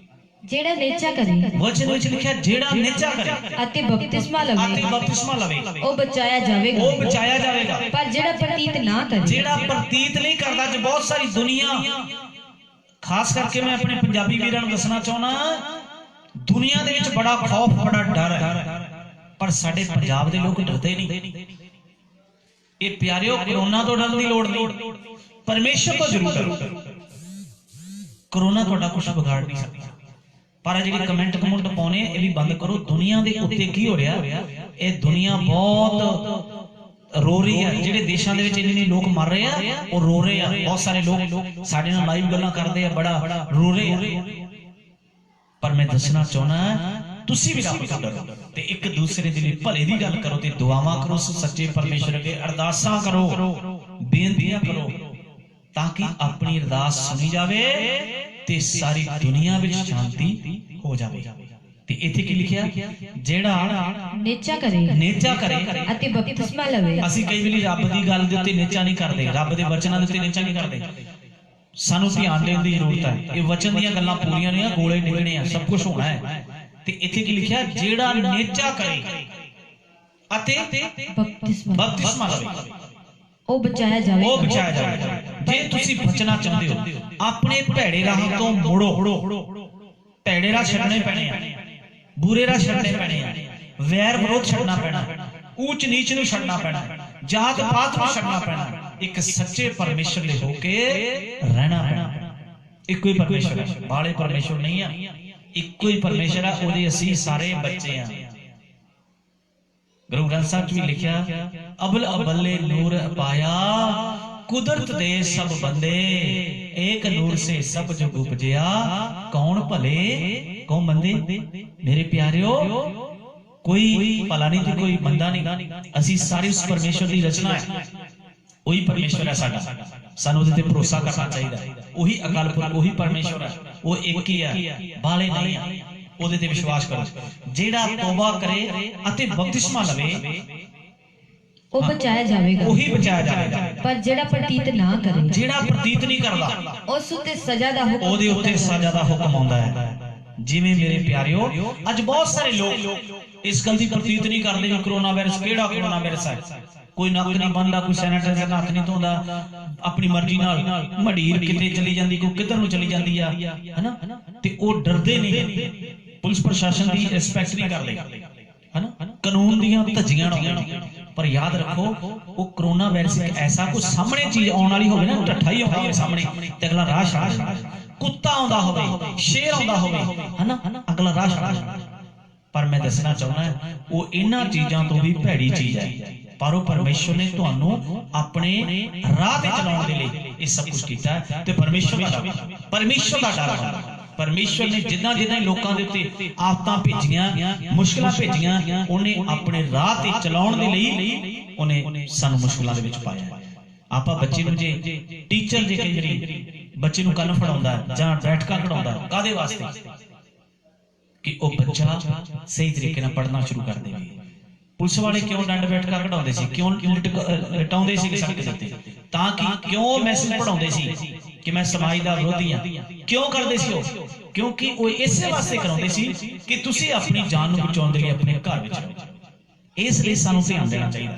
ਜਿਹੜਾ ਨੇਚਾ ਕਰੇ, ਵਚਨ ਵਿੱਚ ਲਿਖਿਆ ਜਿਹੜਾ ਨੇਚਾ ਕਰੇ ਅਤੇ ਬਪਤਿਸਮਾ ਲਵੇ ਉਹ ਬਚਾਇਆ ਜਾਵੇਗਾ, ਉਹ ਬਚਾਇਆ ਜਾਵੇਗਾ। ਪਰ ਜਿਹੜਾ ਪ੍ਰਤੀਤ ਨਾ ਕਰੇ, ਜਿਹੜਾ ਪ੍ਰਤੀਤ ਨਹੀਂ ਕਰਦਾ, ਅੱਜ ਬਹੁਤ ਸਾਰੀ ਦੁਨੀਆ, ਖਾਸ ਕਰਕੇ ਮੈਂ ਆਪਣੇ ਪੰਜਾਬੀ ਵੀਰਾਂ ਨੂੰ ਦੱਸਣਾ ਚਾਹੁੰਦਾ, ਦੁਨੀਆ ਦੇ ਵਿੱਚ ਬੜਾ ਖੌਫ, ਬੜਾ ਡਰ ਹੈ, ਪਰ ਸਾਡੇ ਪੰਜਾਬ ਦੇ ਲੋਕ ਡਰਦੇ ਨਹੀਂ। ਇਹ ਪਿਆਰਿਓ, ਕਰੋਨਾ ਤੋਂ ਡਰਨ ਦੀ ਲੋੜ ਨਹੀਂ, ਪਰਮੇਸ਼ਰ ਤੋਂ ਜ਼ਰੂਰ ਡਰੋ। ਕਰੋਨਾ ਤੁਹਾਡਾ ਕੁਝ ਵਿਗਾੜ ਨਹੀਂ ਸਕਦਾ, ਪਰ ਜਿਹੜੀ ਕਮੈਂਟ ਪਾਉਣੇ ਇਹ ਵੀ ਬੰਦ ਕਰੋ। ਦੁਨੀਆ ਦੇ ਉੱਤੇ ਕੀ ਹੋ ਰਿਹਾ? ਇਹ ਦੁਨੀਆ ਬਹੁਤ ਰੋ ਰਹੀ ਹੈ। ਜਿਹੜੇ ਦੇਸ਼ਾਂ ਦੇ ਵਿੱਚ ਇੰਨੇ ਲੋਕ ਮਰ ਰਹੇ ਆ, ਉਹ ਰੋ ਰਹੇ ਆ। ਬਹੁਤ ਸਾਰੇ ਲੋਕ ਸਾਡੇ ਨਾਲ ਲਾਈਵ ਗੱਲਾਂ ਕਰਦੇ ਆ, ਬੜਾ ਰੋ ਰਹੇ ਆ। ਪਰ ਮੈਂ ਦੱਸਣਾ ਚਾਹੁੰਦਾ, ਤੁਸੀਂ ਵੀ ਰੱਬ ਤੋਂ ਡਰੋ ਤੇ ਇੱਕ ਦੂਸਰੇ ਦੇ ਲਈ ਭਲੇ ਦੀ ਗੱਲ ਕਰੋ ਤੇ ਦੁਆਵਾਂ ਕਰੋ, ਸੱਚੇ ਪਰਮੇਸ਼ਰ ਅੱਗੇ ਅਰਦਾਸਾਂ ਕਰੋ, ਬੇਨਤੀਆਂ ਕਰੋ, ਤਾਂ ਕਿ ਆਪਣੀ ਅਰਦਾਸ ਸੁਣੀ ਜਾਵੇ ਤੇ ਸਾਰੀ ਦੁਨੀਆ ਵਿੱਚ ਸ਼ਾਂਤੀ ਹੋ ਜਾਵੇ। ਤੇ ਇੱਥੇ ਕੀ ਲਿਖਿਆ? ਜਿਹੜਾ ਨੇਚਾ ਕਰੇ ਅਤੇ ਬਪਤਿਸਮਾ ਲਵੇ। ਅਸੀਂ ਕਈ ਵਾਰੀ ਰੱਬ ਦੀ ਗੱਲ ਦੇ ਉੱਤੇ ਨੇਚਾ ਨਹੀਂ ਕਰਦੇ, ਰੱਬ ਦੇ ਵਚਨਾਂ ਦੇ ਉੱਤੇ ਨੇਚਾ ਨਹੀਂ ਕਰਦੇ। ਸਾਨੂੰ ਧਿਆਨ ਦੇਣ ਦੀ ਜ਼ਰੂਰਤ ਹੈ। ਇਹ ਵਚਨ ਦੀਆਂ ਗੱਲਾਂ ਪੂਰੀਆਂ ਨਹੀਂ ਆ, ਗੋਲੇ ਨਿਕਲਣੇ ਆ, ਸਭ ਕੁਝ ਹੋਣਾ ਹੈ। ਤੇ ਇੱਥੇ ਕੀ ਲਿਖਿਆ? ਜਿਹੜਾ ਨੇਚਾ ਕਰੇ ਅਤੇ ਬਪਤਿਸਮਾ ਲਵੇ ਉਹ ਬਚਾਇਆ ਜਾਵੇਗਾ। ਜੇ ਤੁਸੀਂ ਬਚਣਾ ਚਾਹੁੰਦੇ ਹੋ, ਆਪਣੇ ਭੈੜੇ ਰਾਹ ਤੋਂ ਮੁੜੋ। ਭੈੜੇ ਰਾਹ ਛੱਡਣੇ ਪੈਣੇ ਆ, ਬੁਰੇ ਰਾਹ ਛੱਡਣੇ ਪੈਣੇ ਆ, ਵੈਰ ਵਿਰੋਧ ਛੱਡਣਾ ਪੈਣਾ, ਊਚ ਨੀਚ ਨੂੰ ਛੱਡਣਾ ਪੈਣਾ, ਜਾਤ ਪਾਤ ਨੂੰ ਛੱਡਣਾ ਪੈਣਾ। ਇੱਕ ਸੱਚੇ ਪਰਮੇਸ਼ਰ ਦੇ ਹੋ ਕੇ ਰਹਿਣਾ ਪੈਣਾ। ਇੱਕੋ ਹੀ ਪਰਮੇਸ਼ਰ ਹੈ, ਬਾਲੇ ਪਰਮੇਸ਼ਰ ਨਹੀਂ ਆ, ਇੱਕੋ ਹੀ ਪਰਮੇਸ਼ਰ ਆ, ਉਹਦੇ ਅਸੀਂ ਸਾਰੇ ਬੱਚੇ ਆ। ਗੁਰੂ ਗ੍ਰੰਥ ਸਾਹਿਬ 'ਚ ਵੀ ਲਿਖਿਆ, ਅਬਲ ਅਬਲੇ ਨੂਰ ਪਾਇਆ ਕੁਦਰਤ ਦੇ ਸਭ ਬੰਦੇ, ਏਕ ਨੂਰ ਸੇ ਸਭ ਜਗ ਉਪਜਿਆ, ਕੌਣ ਭਲੇ ਕੌਣ ਮੰਦੇ। ਮੇਰੇ ਪਿਆਰਿਓ, ਕੋਈ ਭਲਾ ਨਹੀਂ ਤੇ ਕੋਈ ਮੰਦਾ ਨਹੀਂ, ਅਸੀਂ ਸਾਰੇ ਉਸ ਪਰਮੇਸ਼ਰ ਦੀ ਰਚਨਾ ਹੈ। ਉਹੀ ਪਰਮੇਸ਼ਰ ਹੈ ਸਾਡਾ, ਸਾਨੂੰ ਉਹਦੇ ਤੇ ਭਰੋਸਾ ਕਰਨਾ ਚਾਹੀਦਾ। ਉਹੀ ਅਕਾਲ ਪੁਰਖ, ਉਹੀ ਪਰਮੇਸ਼ਰ ਹੈ, ਉਹ ਇੱਕ ਹੀ ਹੈ, ਬਾਲੇ ਨਹੀਂ ਹੈ। ਉਹਦੇ ਤੇ ਵਿਸ਼ਵਾਸ ਕਰੋ। ਜਿਹੜਾ ਤੋਬਾ ਕਰੇ ਅਤੇ ਬਪਤਿਸਮਾ ਲਵੇ ਉਹ ਬਚਾਇਆ ਜਾਵੇਗਾ, ਉਹੀ ਬਚਾਇਆ ਜਾਵੇਗਾ। ਪਰ ਜਿਹੜਾ ਪ੍ਰਤੀਤ ਨਾ ਕਰੇ, ਜਿਹੜਾ ਪ੍ਰਤੀਤ ਨਹੀਂ ਕਰਦਾ, ਉਸ ਉੱਤੇ ਸਜ਼ਾ ਦਾ ਹੁਕਮ, ਉਹਦੇ ਉੱਤੇ ਸਜ਼ਾ ਦਾ ਹੁਕਮ ਆਉਂਦਾ ਹੈ। ਜਿਵੇਂ ਮੇਰੇ ਪਿਆਰਿਓ, ਅੱਜ ਬਹੁਤ ਸਾਰੇ ਲੋਕ ਇਸ ਗੱਲ ਦੀ ਪ੍ਰਤੀਤ ਨਹੀਂ ਕਰਦੇ ਕਿ ਕਰੋਨਾ ਵਾਇਰਸ ਕਿਹੜਾ ਕਰੋਨਾ ਵਾਇਰਸ ਹੈ। ਕੋਈ ਨੱਕ ਨਹੀਂ ਬੰਨਦਾ, ਕੋਈ ਸੈਨੀਟਾਈਜ਼ਰ ਹੱਥ ਨਹੀਂ ਧੋਂਦਾ, ਆਪਣੀ ਮਰਜ਼ੀ ਨਾਲ ਮੜੀਰ ਕਿਤੇ ਚਲੀ ਜਾਂਦੀ, ਕੋਈ ਕਿੱਧਰ ਨੂੰ ਚਲੀ ਜਾਂਦੀ ਆ, ਹਨਾ। ਤੇ ਉਹ ਡਰਦੇ ਨਹੀਂ, ਪੁਲਿਸ ਪ੍ਰਸ਼ਾਸਨ ਦੀ ਰਿਸਪੈਕਟ ਨਹੀਂ ਕਰਦੇ, ਹਨਾ, ਕਾਨੂੰਨ ਦੀਆਂ ਧੱਜੀਆਂ ਉਡਾਉਂਦੇ। ਪਰ ਯਾਦ ਰੱਖੋ, ਉਹ ਕਰੋਨਾ ਵਾਇਰਸ ਇੱਕ ਐਸਾ, ਕੋਈ ਸਾਹਮਣੇ ਚੀਜ਼ ਆਉਣ ਵਾਲੀ ਹੋਵੇ ਨਾ, ਢੱਠਾ ਹੀ ਆਉਂਦਾ ਹੋਵੇ ਸਾਹਮਣੇ ਤੇ ਅਗਲਾ ਰਾਹ ਛੱਡ, ਕੁੱਤਾ ਆਉਂਦਾ ਹੋਵੇ, ਸ਼ੇਰ ਆਉਂਦਾ ਹੋਵੇ, ਹਨਾ, ਅਗਲਾ ਰਾਹ ਛੱਡ। ਪਰ ਮੈਂ ਦੱਸਣਾ ਚਾਹੁੰਦਾ, ਉਹ ਇਹਨਾਂ ਚੀਜ਼ਾਂ ਤੋਂ ਵੀ ਭੈੜੀ ਚੀਜ਼ ਹੈ। ਪਰ ਉਹ ਪਰਮੇਸ਼ਰ ਨੇ ਤੁਹਾਨੂੰ ਆਪਣੇ ਰਾਹ ਤੇ ਚਲਾਉਣ ਦੇ ਲਈ ਇਹ ਸਭ ਕੁਝ ਕੀਤਾ ਹੈ। ਤੇ ਪਰਮੇਸ਼ਰ ਦਾ ਡਰ, ਪਰਮੇਸ਼ਰ ਨੇ ਜਿੱਦਾਂ ਲੋਕਾਂ ਦੇ ਉੱਤੇ ਆਫਤਾਂ ਭੇਜੀਆਂ, ਮੁਸ਼ਕਲਾਂ ਭੇਜੀਆਂ, ਉਹਨੇ ਆਪਣੇ ਰਾਹ ਤੇ ਚਲਾਉਣ ਦੇ ਲਈ ਉਹਨੇ ਸਾਨੂੰ ਮੁਸ਼ਕਲਾਂ ਦੇ ਵਿੱਚ ਪਾਇਆ। ਆਪਾਂ ਬੱਚੇ ਨੂੰ ਜੇ ਟੀਚਰ ਜੇ ਕਈ ਵਾਰੀ ਬੱਚੇ ਨੂੰ ਕੰਨ ਫੜਾਉਂਦਾ ਜਾਂ ਬੈਠਕਾਂ ਕਢਾਉਂਦਾ, ਕਾਹਦੇ ਵਾਸਤੇ? ਕਿ ਉਹ ਬੱਚਾ ਸਹੀ ਤਰੀਕੇ ਨਾਲ ਪੜ੍ਹਨਾ ਸ਼ੁਰੂ ਕਰ ਦੇਵੇ। ਪੁਲਿਸ ਵਾਲੇ ਕਿਉਂ ਡੰਡ ਬੈਠਕਾਂ ਕਢਾਉਂਦੇ ਸੀ, ਕਿਉਂ ਲਟਾਉਂਦੇ ਸੀ ਸੜਕ ਦੇ ਉੱਤੇ? ਤਾਂ ਕਿ ਕਿਉਂ ਮੈਸੇਜ ਪੜਾਉਂਦੇ ਸੀ ਕਿ ਮੈਂ ਸਮਾਜ ਦਾ ਵਿਰੋਧੀ ਹਾਂ? ਕਿਉਂ ਕਰਦੇ ਸੀ ਉਹ? ਕਿਉਂਕਿ ਉਹ ਇਸੇ ਵਾਸਤੇ ਕਰਾਉਂਦੇ ਸੀ ਕਿ ਤੁਸੀਂ ਆਪਣੀ ਜਾਨ ਨੂੰ ਬਚਾਉਣ ਦੇ ਲਈ ਆਪਣੇ ਘਰ ਵਿੱਚ ਰਹੋ। ਇਸ ਲਈ ਸਾਨੂੰ ਧਿਆਨ ਦੇਣਾ ਚਾਹੀਦਾ।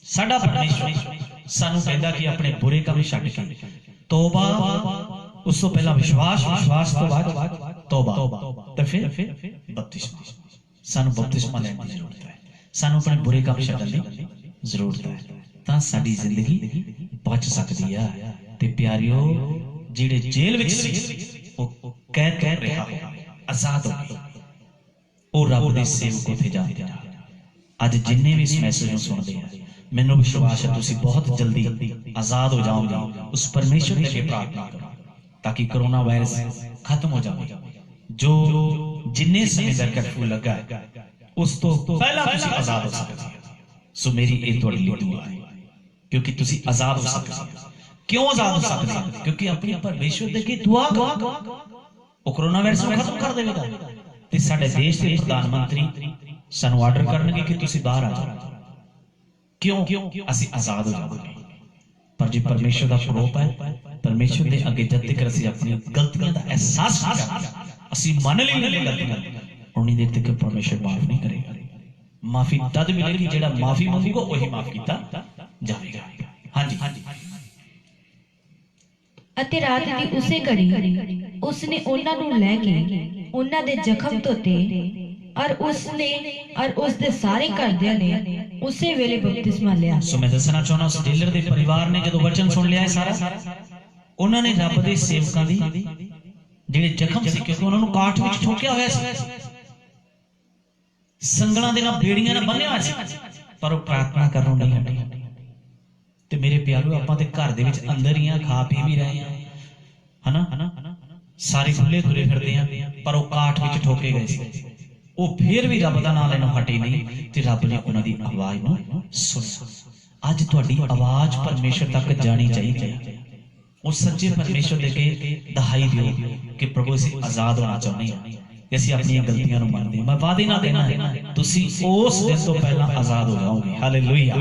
ਸਾਡਾ ਪਰਮੇਸ਼ਰ ਸਾਨੂੰ ਕਹਿੰਦਾ ਕਿ ਆਪਣੇ ਬੁਰੇ ਕੰਮ ਛੱਡ ਕੇ ਤੋਬਾ, ਉਸ ਤੋਂ ਪਹਿਲਾਂ ਵਿਸ਼ਵਾਸ, ਵਿਸ਼ਵਾਸ ਤੋਂ ਬਾਅਦ तौबा ते फिर बपतिस्मा। सानू बपतिस्मा लैण दी जरूरत है, सानू अपने बुरे काम छड्डण दी जरूरत है, तां साडी जिंदगी बच सकदी है। ते प्यारिओ जिहड़े जेल विच सी ओह कैद कर रहा हो, आजाद हो गए, ਉਹ ਰੱਬ ਦੇ ਸੇਵਕ ਉੱਥੇ ਜਾਂਦੇ ਆ। ਅੱਜ ਜਿੰਨੇ ਵੀ ਇਸ ਮੈਸੇਜ ਨੂੰ ਸੁਣਦੇ ਆ, ਮੈਨੂੰ ਵਿਸ਼ਵਾਸ ਹੈ ਤੁਸੀਂ ਬਹੁਤ ਜਲਦੀ ਆਜ਼ਾਦ ਹੋ ਜਾਓਗੇ। ਉਸ ਪਰਮੇਸ਼ਰ ਦੇ ਅੱਗੇ ਪ੍ਰਾਰਥਨਾ ਕਰੋ ਤਾਂ ਕਿ ਕੋਰੋਨਾ ਵਾਇਰਸ ਖਤਮ ਹੋ ਜਾਵੇ। ਜੋ ਜਿੰਨੇ ਸਮੇਂ ਦਾ ਕਰਫਿਊ ਲੱਗਾ ਉਸ ਤੋਂ ਪਹਿਲਾਂ ਤੁਸੀਂ ਆਜ਼ਾਦ ਹੋ ਸਕਦੇ ਹੋ। ਸੋ ਮੇਰੀ ਇਹ ਤੁਹਾਡੀ ਲਈ ਦੁਆ ਹੈ, ਕਿਉਂਕਿ ਤੁਸੀਂ ਆਜ਼ਾਦ ਹੋ ਸਕਦੇ ਹੋ। ਕਿਉਂ ਆਜ਼ਾਦ ਹੋ ਸਕਦੇ ਹੋ? ਕਿਉਂਕਿ ਆਪਣੇ ਪਰਮੇਸ਼ਰ ਦੇ ਅੱਗੇ ਦੁਆ ਕਰੋ, ਉਹ ਕੋਰੋਨਾ ਵਾਇਰਸ ਨੂੰ ਖਤਮ ਕਰ ਦੇਵੇਗਾ। ਤੇ ਸਾਡੇ ਦੇਸ਼ ਦੇ ਪ੍ਰਧਾਨ ਮੰਤਰੀ ਸਾਨੂੰ ਆਰਡਰ ਕਰਨਗੇ ਕਿ ਤੁਸੀਂ ਬਾਹਰ ਆ ਜਾਓ। ਕਿਉਂ? ਅਸੀਂ ਆਜ਼ਾਦ ਹੋ ਜਾਵਾਂਗੇ। ਪਰ ਜੇ ਪਰਮੇਸ਼ਰ ਦਾ ਪ੍ਰੋਪ ਹੈ, ਪਰਮੇਸ਼ਰ ਦੇ ਅੱਗੇ ਜਦ ਤੱਕ ਅਸੀਂ ਆਪਣੀਆਂ ਗਲਤੀਆਂ ਦਾ ਅਹਿਸਾਸ ਨਹੀਂ ਕਰਾਂਗੇ, ਅਸੀਂ ਮੰਨ ਲਈਏ ਗਲਤੀਆਂ, ਉਨੀ ਦੇਰ ਤੱਕ ਪਰਮੇਸ਼ਰ ਮਾਫ ਨਹੀਂ ਕਰੇਗਾ। ਮਾਫੀ ਤਦ ਮਿਲੇਗੀ ਜਿਹੜਾ ਮਾਫੀ ਮੰਗੇਗਾ ਉਹੀ ਮਾਫ ਕੀਤਾ ਜਾਵੇਗਾ। ਹਾਂਜੀ। ਅਤੇ ਰਾਤ ਦੀ ਉਸੇ ਘੜੀ ਉਸਨੇ ਉਹਨਾਂ ਨੂੰ ਲੈ ਕੇ ਉਹਨਾਂ ਦੇ ਜ਼ਖਮ ਧੋਤੇ और उसने और उसके सारे घरदियां ने उसे वेले बपतिस्मा लिया। सो मैं दसना चाहना उस जेलर दे परिवार ने जदों वचन सुन लिया है सारा, उन्होंने रब दे सेवकां दी जिहड़े जख्म सी, क्योंकि उन्हां नूं काठ विच ठोकिया होया सी, संगलां दे नाल बेड़ियां नाल बन्निया होया सी, पर वो प्रार्थना करनों नहीं हटे। ते मेरे प्यारो आपां ते घर दे विच अंदर ही आ, खा पी भी रहे हैं, है ना, सारे खुले खुले फिरदे हैं, पर वो काठ विच ठोके गए सी। वो फिर भी रब का नाम लेनों हटे नहीं, ते रब ने उन्हां दी आवाज नूं सुनिया। अज तुहाडी आवाज परमेश्वर तक जानी चाहिए। उस सच्चे परमेश्वर दे के दहाई दिओ कि प्रभु असीं आजाद होना चाहुंदे हां, असीं अपनी गलतियां नूं मनदे। मैं वादे नाल कहना तुसीं उस दिन तो पहला आजाद हो जाओगे। हालेलुया।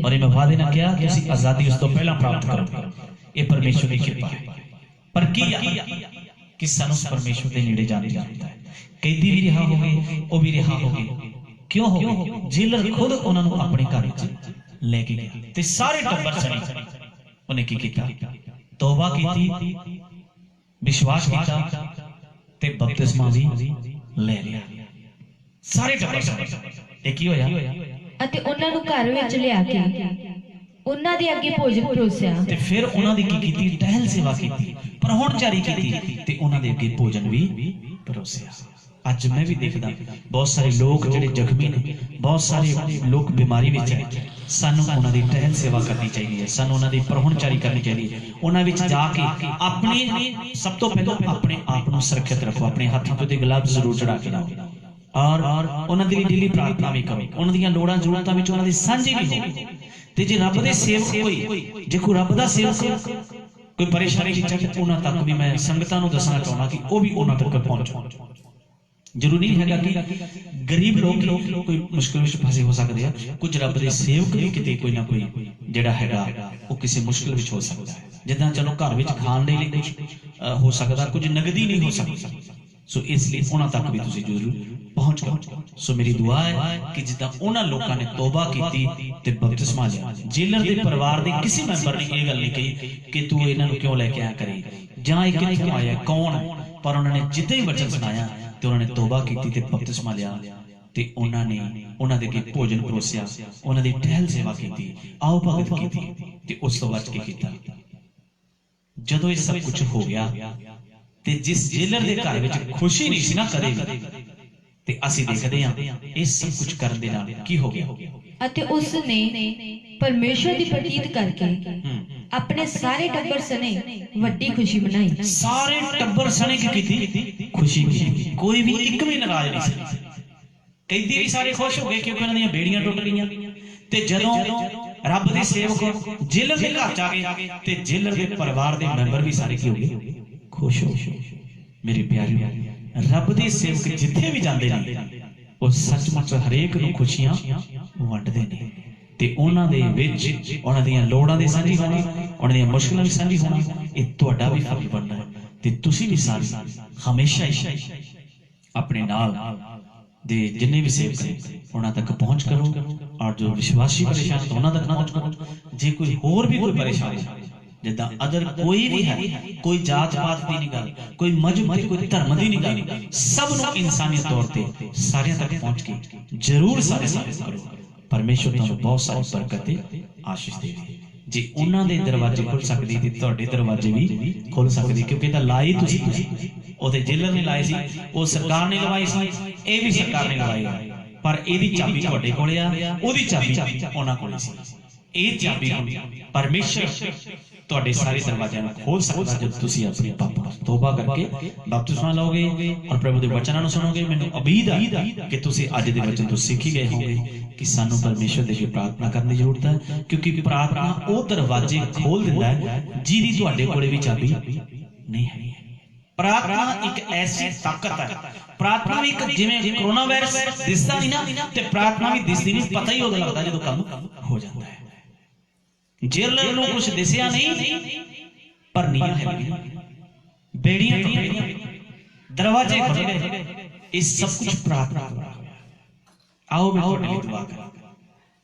और मैं वादे नाल कहा तुसीं आजादी उस तो पहला प्राप्त करोगे। ये परमेश्वर की कृपा है। पर की कि सानूं परमेश्वर दे नेड़े जाने दी जरूरत है। कैदी भी रिहा हो गए, वो भी रिहा हो गए। क्यों हो गए? जेलर खुद उन्होंने अपने घर लेके गया ते सारे टब्बर सने उन्हें की कीता, तौबा कीती, विश्वास कीता ते बपतिस्मा भी ले लिया। सारे टब्बर सने एक ही होया ਅਤੇ ਉਹਨਾਂ ਨੂੰ ਘਰ ਵਿੱਚ ਲਿਆ ਕੇ ਉਹਨਾਂ ਦੇ ਅੱਗੇ ਭੋਜਨ ਪਰੋਸਿਆ ਤੇ ਫਿਰ ਉਹਨਾਂ ਦੀ ਕੀ ਕੀਤੀ? ਟਹਿਲ ਸੇਵਾ ਕੀਤੀ, ਪਰਹੁਣਚਾਰੀ ਕੀਤੀ ਤੇ ਉਹਨਾਂ ਦੇ ਅੱਗੇ ਭੋਜਨ ਵੀ ਪਰੋਸਿਆ। ਅੱਜ मैं भी देखदा बहुत सारे लोग ਜਿਹੜੇ ਜ਼ਖਮੀ ਨੇ, ਬਹੁਤ ਸਾਰੇ ਲੋਕ ਬਿਮਾਰੀ ਵਿੱਚ ਹੈ, ਸਾਨੂੰ ਉਹਨਾਂ ਦੀ ਟਹਿਲ ਸੇਵਾ ਕਰਨੀ ਚਾਹੀਦੀ ਹੈ, ਸਾਨੂੰ ਉਹਨਾਂ ਦੀ ਪਰਹੁਣਚਾਰੀ ਕਰਨੀ ਚਾਹੀਦੀ ਹੈ। ਉਹਨਾਂ ਵਿੱਚ ਜਾ ਕੇ ਆਪਣੀ ਸਭ ਤੋਂ ਪਹਿਲਾਂ ਆਪਣੇ ਆਪ ਨੂੰ ਸੁਰੱਖਿਅਤ ਰੱਖੋ, ਆਪਣੇ ਹੱਥਾਂ ਤੇ ਗਲਵਜ਼ ਜ਼ਰੂਰ ਚੜਾ ਕੇ ਲਾਓ ਔਰ ਉਹਨਾਂ ਦੀ ਡੇਲੀ ਪ੍ਰਾਰਥਨਾ ਵੀ ਕਰੋ, ਉਹਨਾਂ ਦੀਆਂ ਲੋੜਾਂ ਜ਼ਰੂਰਤਾਂ ਵਿੱਚ ਉਹਨਾਂ ਦੀ ਸਾਂਝੀ ਵੀ ਹੋਵੇ। ਤੇ ਜੇ ਰੱਬ ਦੇ ਸੇਵਕ ਕੋਈ, ਜੇ ਕੋਈ ਰੱਬ ਦਾ ਸੇਵਕ ਕੋਈ ਪਰੇਸ਼ਾਨੀ ਵਿੱਚ ਹੈ, ਉਹਨਾਂ ਤੱਕ ਵੀ ਮੈਂ ਸੰਗਤਾਂ ਨੂੰ ਦੱਸਣਾ ਚਾਹੁੰਦਾ ਕਿ ਉਹ ਵੀ ਉਹਨਾਂ ਤੱਕ ਪਹੁੰਚੋ। जरूरी है कि गरीब लोग कोई मुश्किल में फसे हो सकते हैं, कुछ रब दे सेवक भी किते कोई ना कोई जिहड़ा हैगा वो किसी मुश्किल में हो सकता है। जिद्दां चलो घर विच खाण दे लई कुछ हो सकता, कुछ नगदी नहीं हो सकता। सो इसलिए उन्हां तक भी तुसीं जरूर पहुंच करो। सो मेरी दुआ है कि जिद्दां उन्हां लोकां ने तौबा कीती ते बपतिस्मा लिया, जेलर दे परिवार दे किसी मैंबर ने ये गल नहीं कही कि तू इन्हां नूं क्यों लेके आया करे जां इह कित्थों आया कौन, पर उन्होंने जिद्दां ही वचन सुनाया ਤੇ ਉਹਨਾਂ ਨੇ ਤੋਬਾ ਕੀਤੀ ਤੇ ਬਪਤਿਸਮਾ ਲਿਆ ਤੇ ਉਹਨਾਂ ਨੇ ਉਹਨਾਂ ਦੇ ਅੱਗੇ ਭੋਜਨ ਪਰੋਸਿਆ, ਉਹਨਾਂ ਦੀ ਟਹਿਲ ਸੇਵਾ ਕੀਤੀ, ਆਓ ਭਗਤ ਕੀਤੀ ਤੇ ਉਸ ਤੋਂ ਬਾਅਦ ਕੀ ਕੀਤਾ? ਜਦੋਂ ਇਹ ਸਭ ਕੁਝ ਹੋ ਗਿਆ ਤੇ ਜਿਸ ਜੇਲਰ ਦੇ ਘਰ ਵਿੱਚ ਖੁਸ਼ੀ ਨਹੀਂ ਸੀ ਨਾ ਕਦੇ, ਤੇ ਅਸੀਂ ਦੇਖਦੇ ਹਾਂ ਇਹ ਸਭ ਕੁਝ ਕਰਨ ਦੇ ਨਾਲ ਕੀ ਹੋ ਗਿਆ। ਅਤੇ ਉਸ ਨੇ ਪਰਮੇਸ਼ਰ ਦੀ ਪ੍ਰਤੀਤ ਕਰਕੇ ਆਪਣੇ ਸਾਰੇ ਟੱਬਰ ਸਣੇ ਵੱਡੀ ਖੁਸ਼ੀ ਮਨਾਈ। ਸਾਰੇ ਟੱਬਰ ਸਣੇ ਕੀ ਕੀਤੀ? ਖੁਸ਼ੀ ਕੀਤੀ। ਕੋਈ ਵੀ ਇੱਕ ਵੀ ਨਾਰਾਜ਼ ਨਹੀਂ ਸੀ। ਕੈਦੀ ਵੀ ਸਾਰੇ ਖੁਸ਼ ਹੋ ਗਏ ਕਿਉਂਕਿ ਉਹਨਾਂ ਦੀਆਂ ਬੇੜੀਆਂ ਟੁੱਟ ਗਈਆਂ। ਤੇ ਜਦੋਂ ਰੱਬ ਦੇ ਸੇਵਕ ਜੇਲਰ ਦੇ ਘਰ ਜਾ ਗਏ ਤੇ ਜੇਲਰ ਦੇ ਪਰਿਵਾਰ ਦੇ ਮੈਂਬਰ ਵੀ ਸਾਰੇ ਕੀ ਹੋ ਗਏ? ਖੁਸ਼ ਹੋ ਗਏ। ਮੇਰੇ ਪਿਆਰਿਓ, ਰੱਬ ਦੇ ਸੇਵਕ ਜਿੱਥੇ ਵੀ ਜਾਂਦੇ ਨੇ ਉਹ ਸੱਚਮੁੱਚ ਹਰੇਕ ਨੂੰ ਖੁਸ਼ੀਆਂ ਵੰਡਦੇ ਨੇ ਤੇ ਉਹਨਾਂ ਦੇ ਵਿੱਚ ਉਹਨਾਂ ਦੀਆਂ ਲੋੜਾਂ ਦੀ ਸਾਂਝੀ ਹੋਣੀ, ਉਹਨਾਂ ਦੀਆਂ ਮੁਸ਼ਕਲਾਂ ਵੀ ਸਾਂਝੀ ਹੋਣੀ। ਇਹ ਤੁਹਾਡਾ ਵੀ ਫਰਜ਼ ਬਣਦਾ ਹੈ ਤੇ ਤੁਸੀਂ ਵੀ ਸਾਰੇ ਹਮੇਸ਼ਾ ਹੀ ਆਪਣੇ ਨਾਲ ਦੇ ਜਿੰਨੇ ਵੀ ਸੇਵਕ ਨੇ ਉਹਨਾਂ ਤੱਕ ਪਹੁੰਚ ਕਰੋ ਔਰ ਜੋ ਵਿਸ਼ਵਾਸੀ ਪਰੇਸ਼ਾਨ ਉਹਨਾਂ ਤੱਕ ਨਾ ਪਹੁੰਚੋ। ਜੇ ਕੋਈ ਹੋਰ ਵੀ ਕੋਈ ਪਰੇਸ਼ਾਨ जिद्दां अदर कोई भी है, कोई जात पात की नहीं गल, कोई मजहब की, कोई धर्म की नहीं गल, सब नूं इंसानियत तौर पर सारियां तक पहुंच के जरूर सारे साबित करो। परमेश्वर तुहानूं बहुत सारी बरकत ते आशीष देवे। जे उन्हां दे दरवाजे खुल सकदे ते तुहाडे दरवाजे भी खुल सकदे, क्योंकि तां लाए तुसीं ओहदे जेलर ने लाए सी, ओह सरकार ने लवाए सी, ਇਹ भी सरकार ने लवाए, पर ਇਹਦੀ ਚਾਬੀ ਤੁਹਾਡੇ ਕੋਲੇ ਆ, ਉਹਦੀ ਚਾਬੀ ਉਹਨਾਂ ਕੋਲੇ ਸੀ। ਇਹ ਚਾਬੀ परमेश्वर ਤੁਹਾਡੇ ਸਾਰੇ ਦਰਵਾਜ਼ਿਆਂ ਨੂੰ ਖੋਲ ਸਕਦਾ ਜਦ ਤੁਸੀਂ ਆਪਣੇ ਪਾਪਾਂ ਤੋਂ ਤੋਬਾ ਕਰਕੇ ਬਪਤਿਸਮਾ ਲਓਗੇ ਔਰ ਪ੍ਰਭੂ ਦੇ ਵਚਨਾਂ ਨੂੰ ਸੁਣੋਗੇ। ਮੈਨੂੰ ਉਮੀਦ ਹੈ ਕਿ ਤੁਸੀਂ ਅੱਜ ਦੇ ਵਚਨ ਤੋਂ ਸਿੱਖ ਹੀ ਗਏ ਹੋਵੋਗੇ ਕਿ ਸਾਨੂੰ ਪਰਮੇਸ਼ਰ ਦੇ ਅੱਗੇ ਪ੍ਰਾਰਥਨਾ ਕਰਨ ਦੀ ਜ਼ਰੂਰਤ ਹੈ, ਕਿਉਂਕਿ ਪ੍ਰਾਰਥਨਾ ਉਹ ਦਰਵਾਜ਼ੇ ਖੋਲ ਦਿੰਦਾ ਹੈ ਜਿਹਦੀ ਤੁਹਾਡੇ ਕੋਲੇ ਵੀ ਚਾਬੀ ਨਹੀਂ ਹੈ। प्रार्थना एक ऐसी ताकत है, प्रार्थना भी एक जिवें कोरोना वायरस दिसदा नहीं ना ते प्रार्थना भी दिसदी नहीं, पता ही उदों लगदा जदों काम हो जाता है। जेलर नूं कुछ दिसिया नहीं पर नींद है, बेड़ियां टुट गईयां, दरवाजे खुल गए, इस सब कुछ प्रार्थना दा होया। आओ मैं तुहाडे लई दुआ करां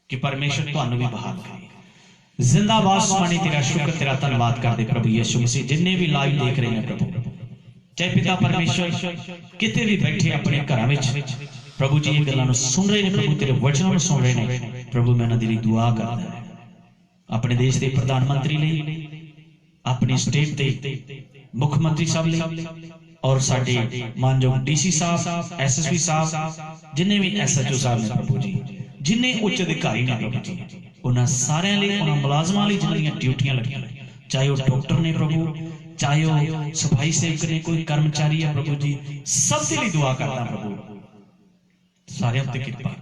कि परमेश्वर तुहानूं भी बहाल करे। जिंदाबाद सुभाने तेरा शुक्र तेरा धन्यवाद करदे प्रभु यीशु मसीह, जिन्ने भी लाइव देख रहे हैं प्रभु, चाहे पिता परमेश्वर किते भी बैठे अपने घरां विच प्रभु जी ये गल्लां नूं सुन रहे हैं, प्रभु तेरे वचनां नूं सुन रहे हैं। प्रभु मैं उन्हां दे लई दुआ करदा हां, अपने देश के प्रधानमंत्री लई, अपनी स्टेट दे मुख मंत्री साहब लई और साडे मानयोग डीसी साहब, एसएसपी साहब, जिन्ने भी एसएचओ साहब ने प्रभु जी, जिन्ने उच्च अधिकारी ने प्रभु जी, उन्हां सारियां लई, उन्हां मुलाजमां लई जिन्हां ड्यूटियां लगियां, चाहे वो डॉक्टर ने प्रभु, चाहे वो सफाई सेवक ने, कोई कर्मचारी है प्रभु जी, सब के लिए दुआ करता प्रभु सारे उत्ते कृपा।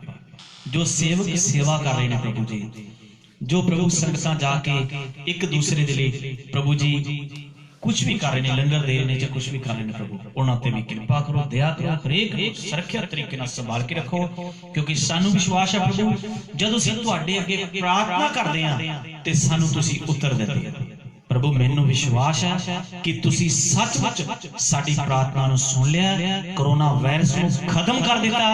जो सेवक सेवा कर रहे हैं प्रभु जी, जो प्रभु संगतां जाके एक दूसरे के लिए प्रभु जी कुछ भी कर रहे हैं, लंगर दे रहे हैं, कुछ भी कर रहे हैं प्रभु, उन्हां ते भी कृपा करो, दया करो, हरेक सुरक्षित तरीके नाल संभाल के रखो, क्योंकि सानू विश्वास है प्रभु जदों असीं तुहाडे अगे प्रार्थना करदे हां ते सानू तुसीं उत्तर दिंदे हो। प्रभु मैनू विश्वास है कि तुसी सचमुच साडी प्रार्थना नूं सुन लिया, कोरोना वायरस नूं खत्म कर दिता,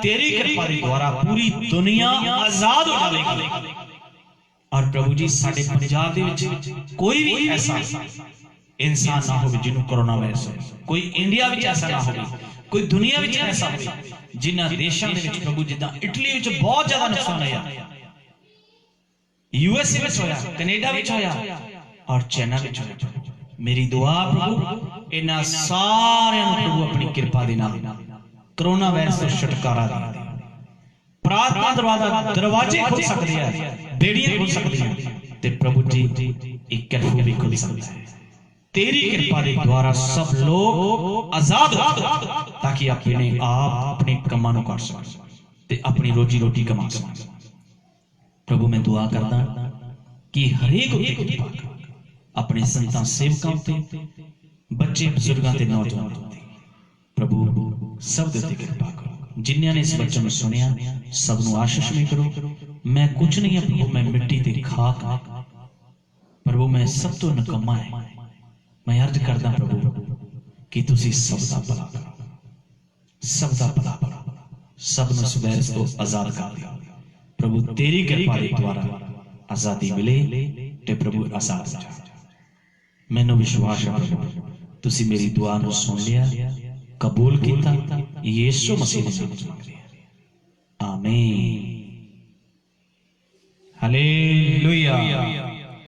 तेरी कृपा दे द्वारा पूरी दुनिया आजाद हो जाएगी। और प्रभु जी साडे पंजाब दे विच कोई भी ऐसा इंसान ना हो जिन्होंने कोरोना वायरस हो, कोई इंडिया विच ऐसा ना हो, कोई दुनिया विच ऐसा हो, जिन्हां देशां दे विच प्रभु जिद्दां इटली विच बहुत ज्यादा नुकसान होया, यूएसए विच होया, कनेडा विच होया और चाइना विच होया। मेरी दुआ प्रभु इन्हां सारियां नूं प्रभु अपनी कृपा दे नाल कोरोना वायरस तो छुटकारा दे, प्रार्थना दरवाजे खुल सकदे हैं, बेड़ियां खुल सकदियां ते प्रभु जी एक कर्फ्यू भी खुल सकदा है। तेरी कृपा के द्वारा सब लोग आजाद हो ताकि अपने आप अपने कमां नूं कर सकन ते अपनी रोजी रोटी कमा सकन। प्रभु मैं दुआ करदा कि हरेक उत्ते कृपा कर, अपने संतां सेवकां उत्ते, बच्चे बुजुर्गां ते नौजवानां उत्ते प्रभु सब दे उत्ते कृपा करो। जिन्हां ने इस बचन नूं सुनिया सब नूं आशीष में करो। मैं कुछ नहीं है प्रभु, मैं मिट्टी ते खाक प्रभु, मैं सब तो नकम्मा है। मैं अर्ज करदा प्रभु कि तुसी सब दा भला करो, सब दा भला करो, सब नूं इस वायरस तो आजाद कर दिओ प्रभु। तेरी कृपा दे द्वारा आजादी मिले ते प्रभु आजाद हो जा। मैनूं विश्वास है प्रभु तुसी मेरी दुआ नूं सुन लिया, कबूल कीता, यीशु मसीह दे नाम च मंगदे हां, आमीन, हालेलुया।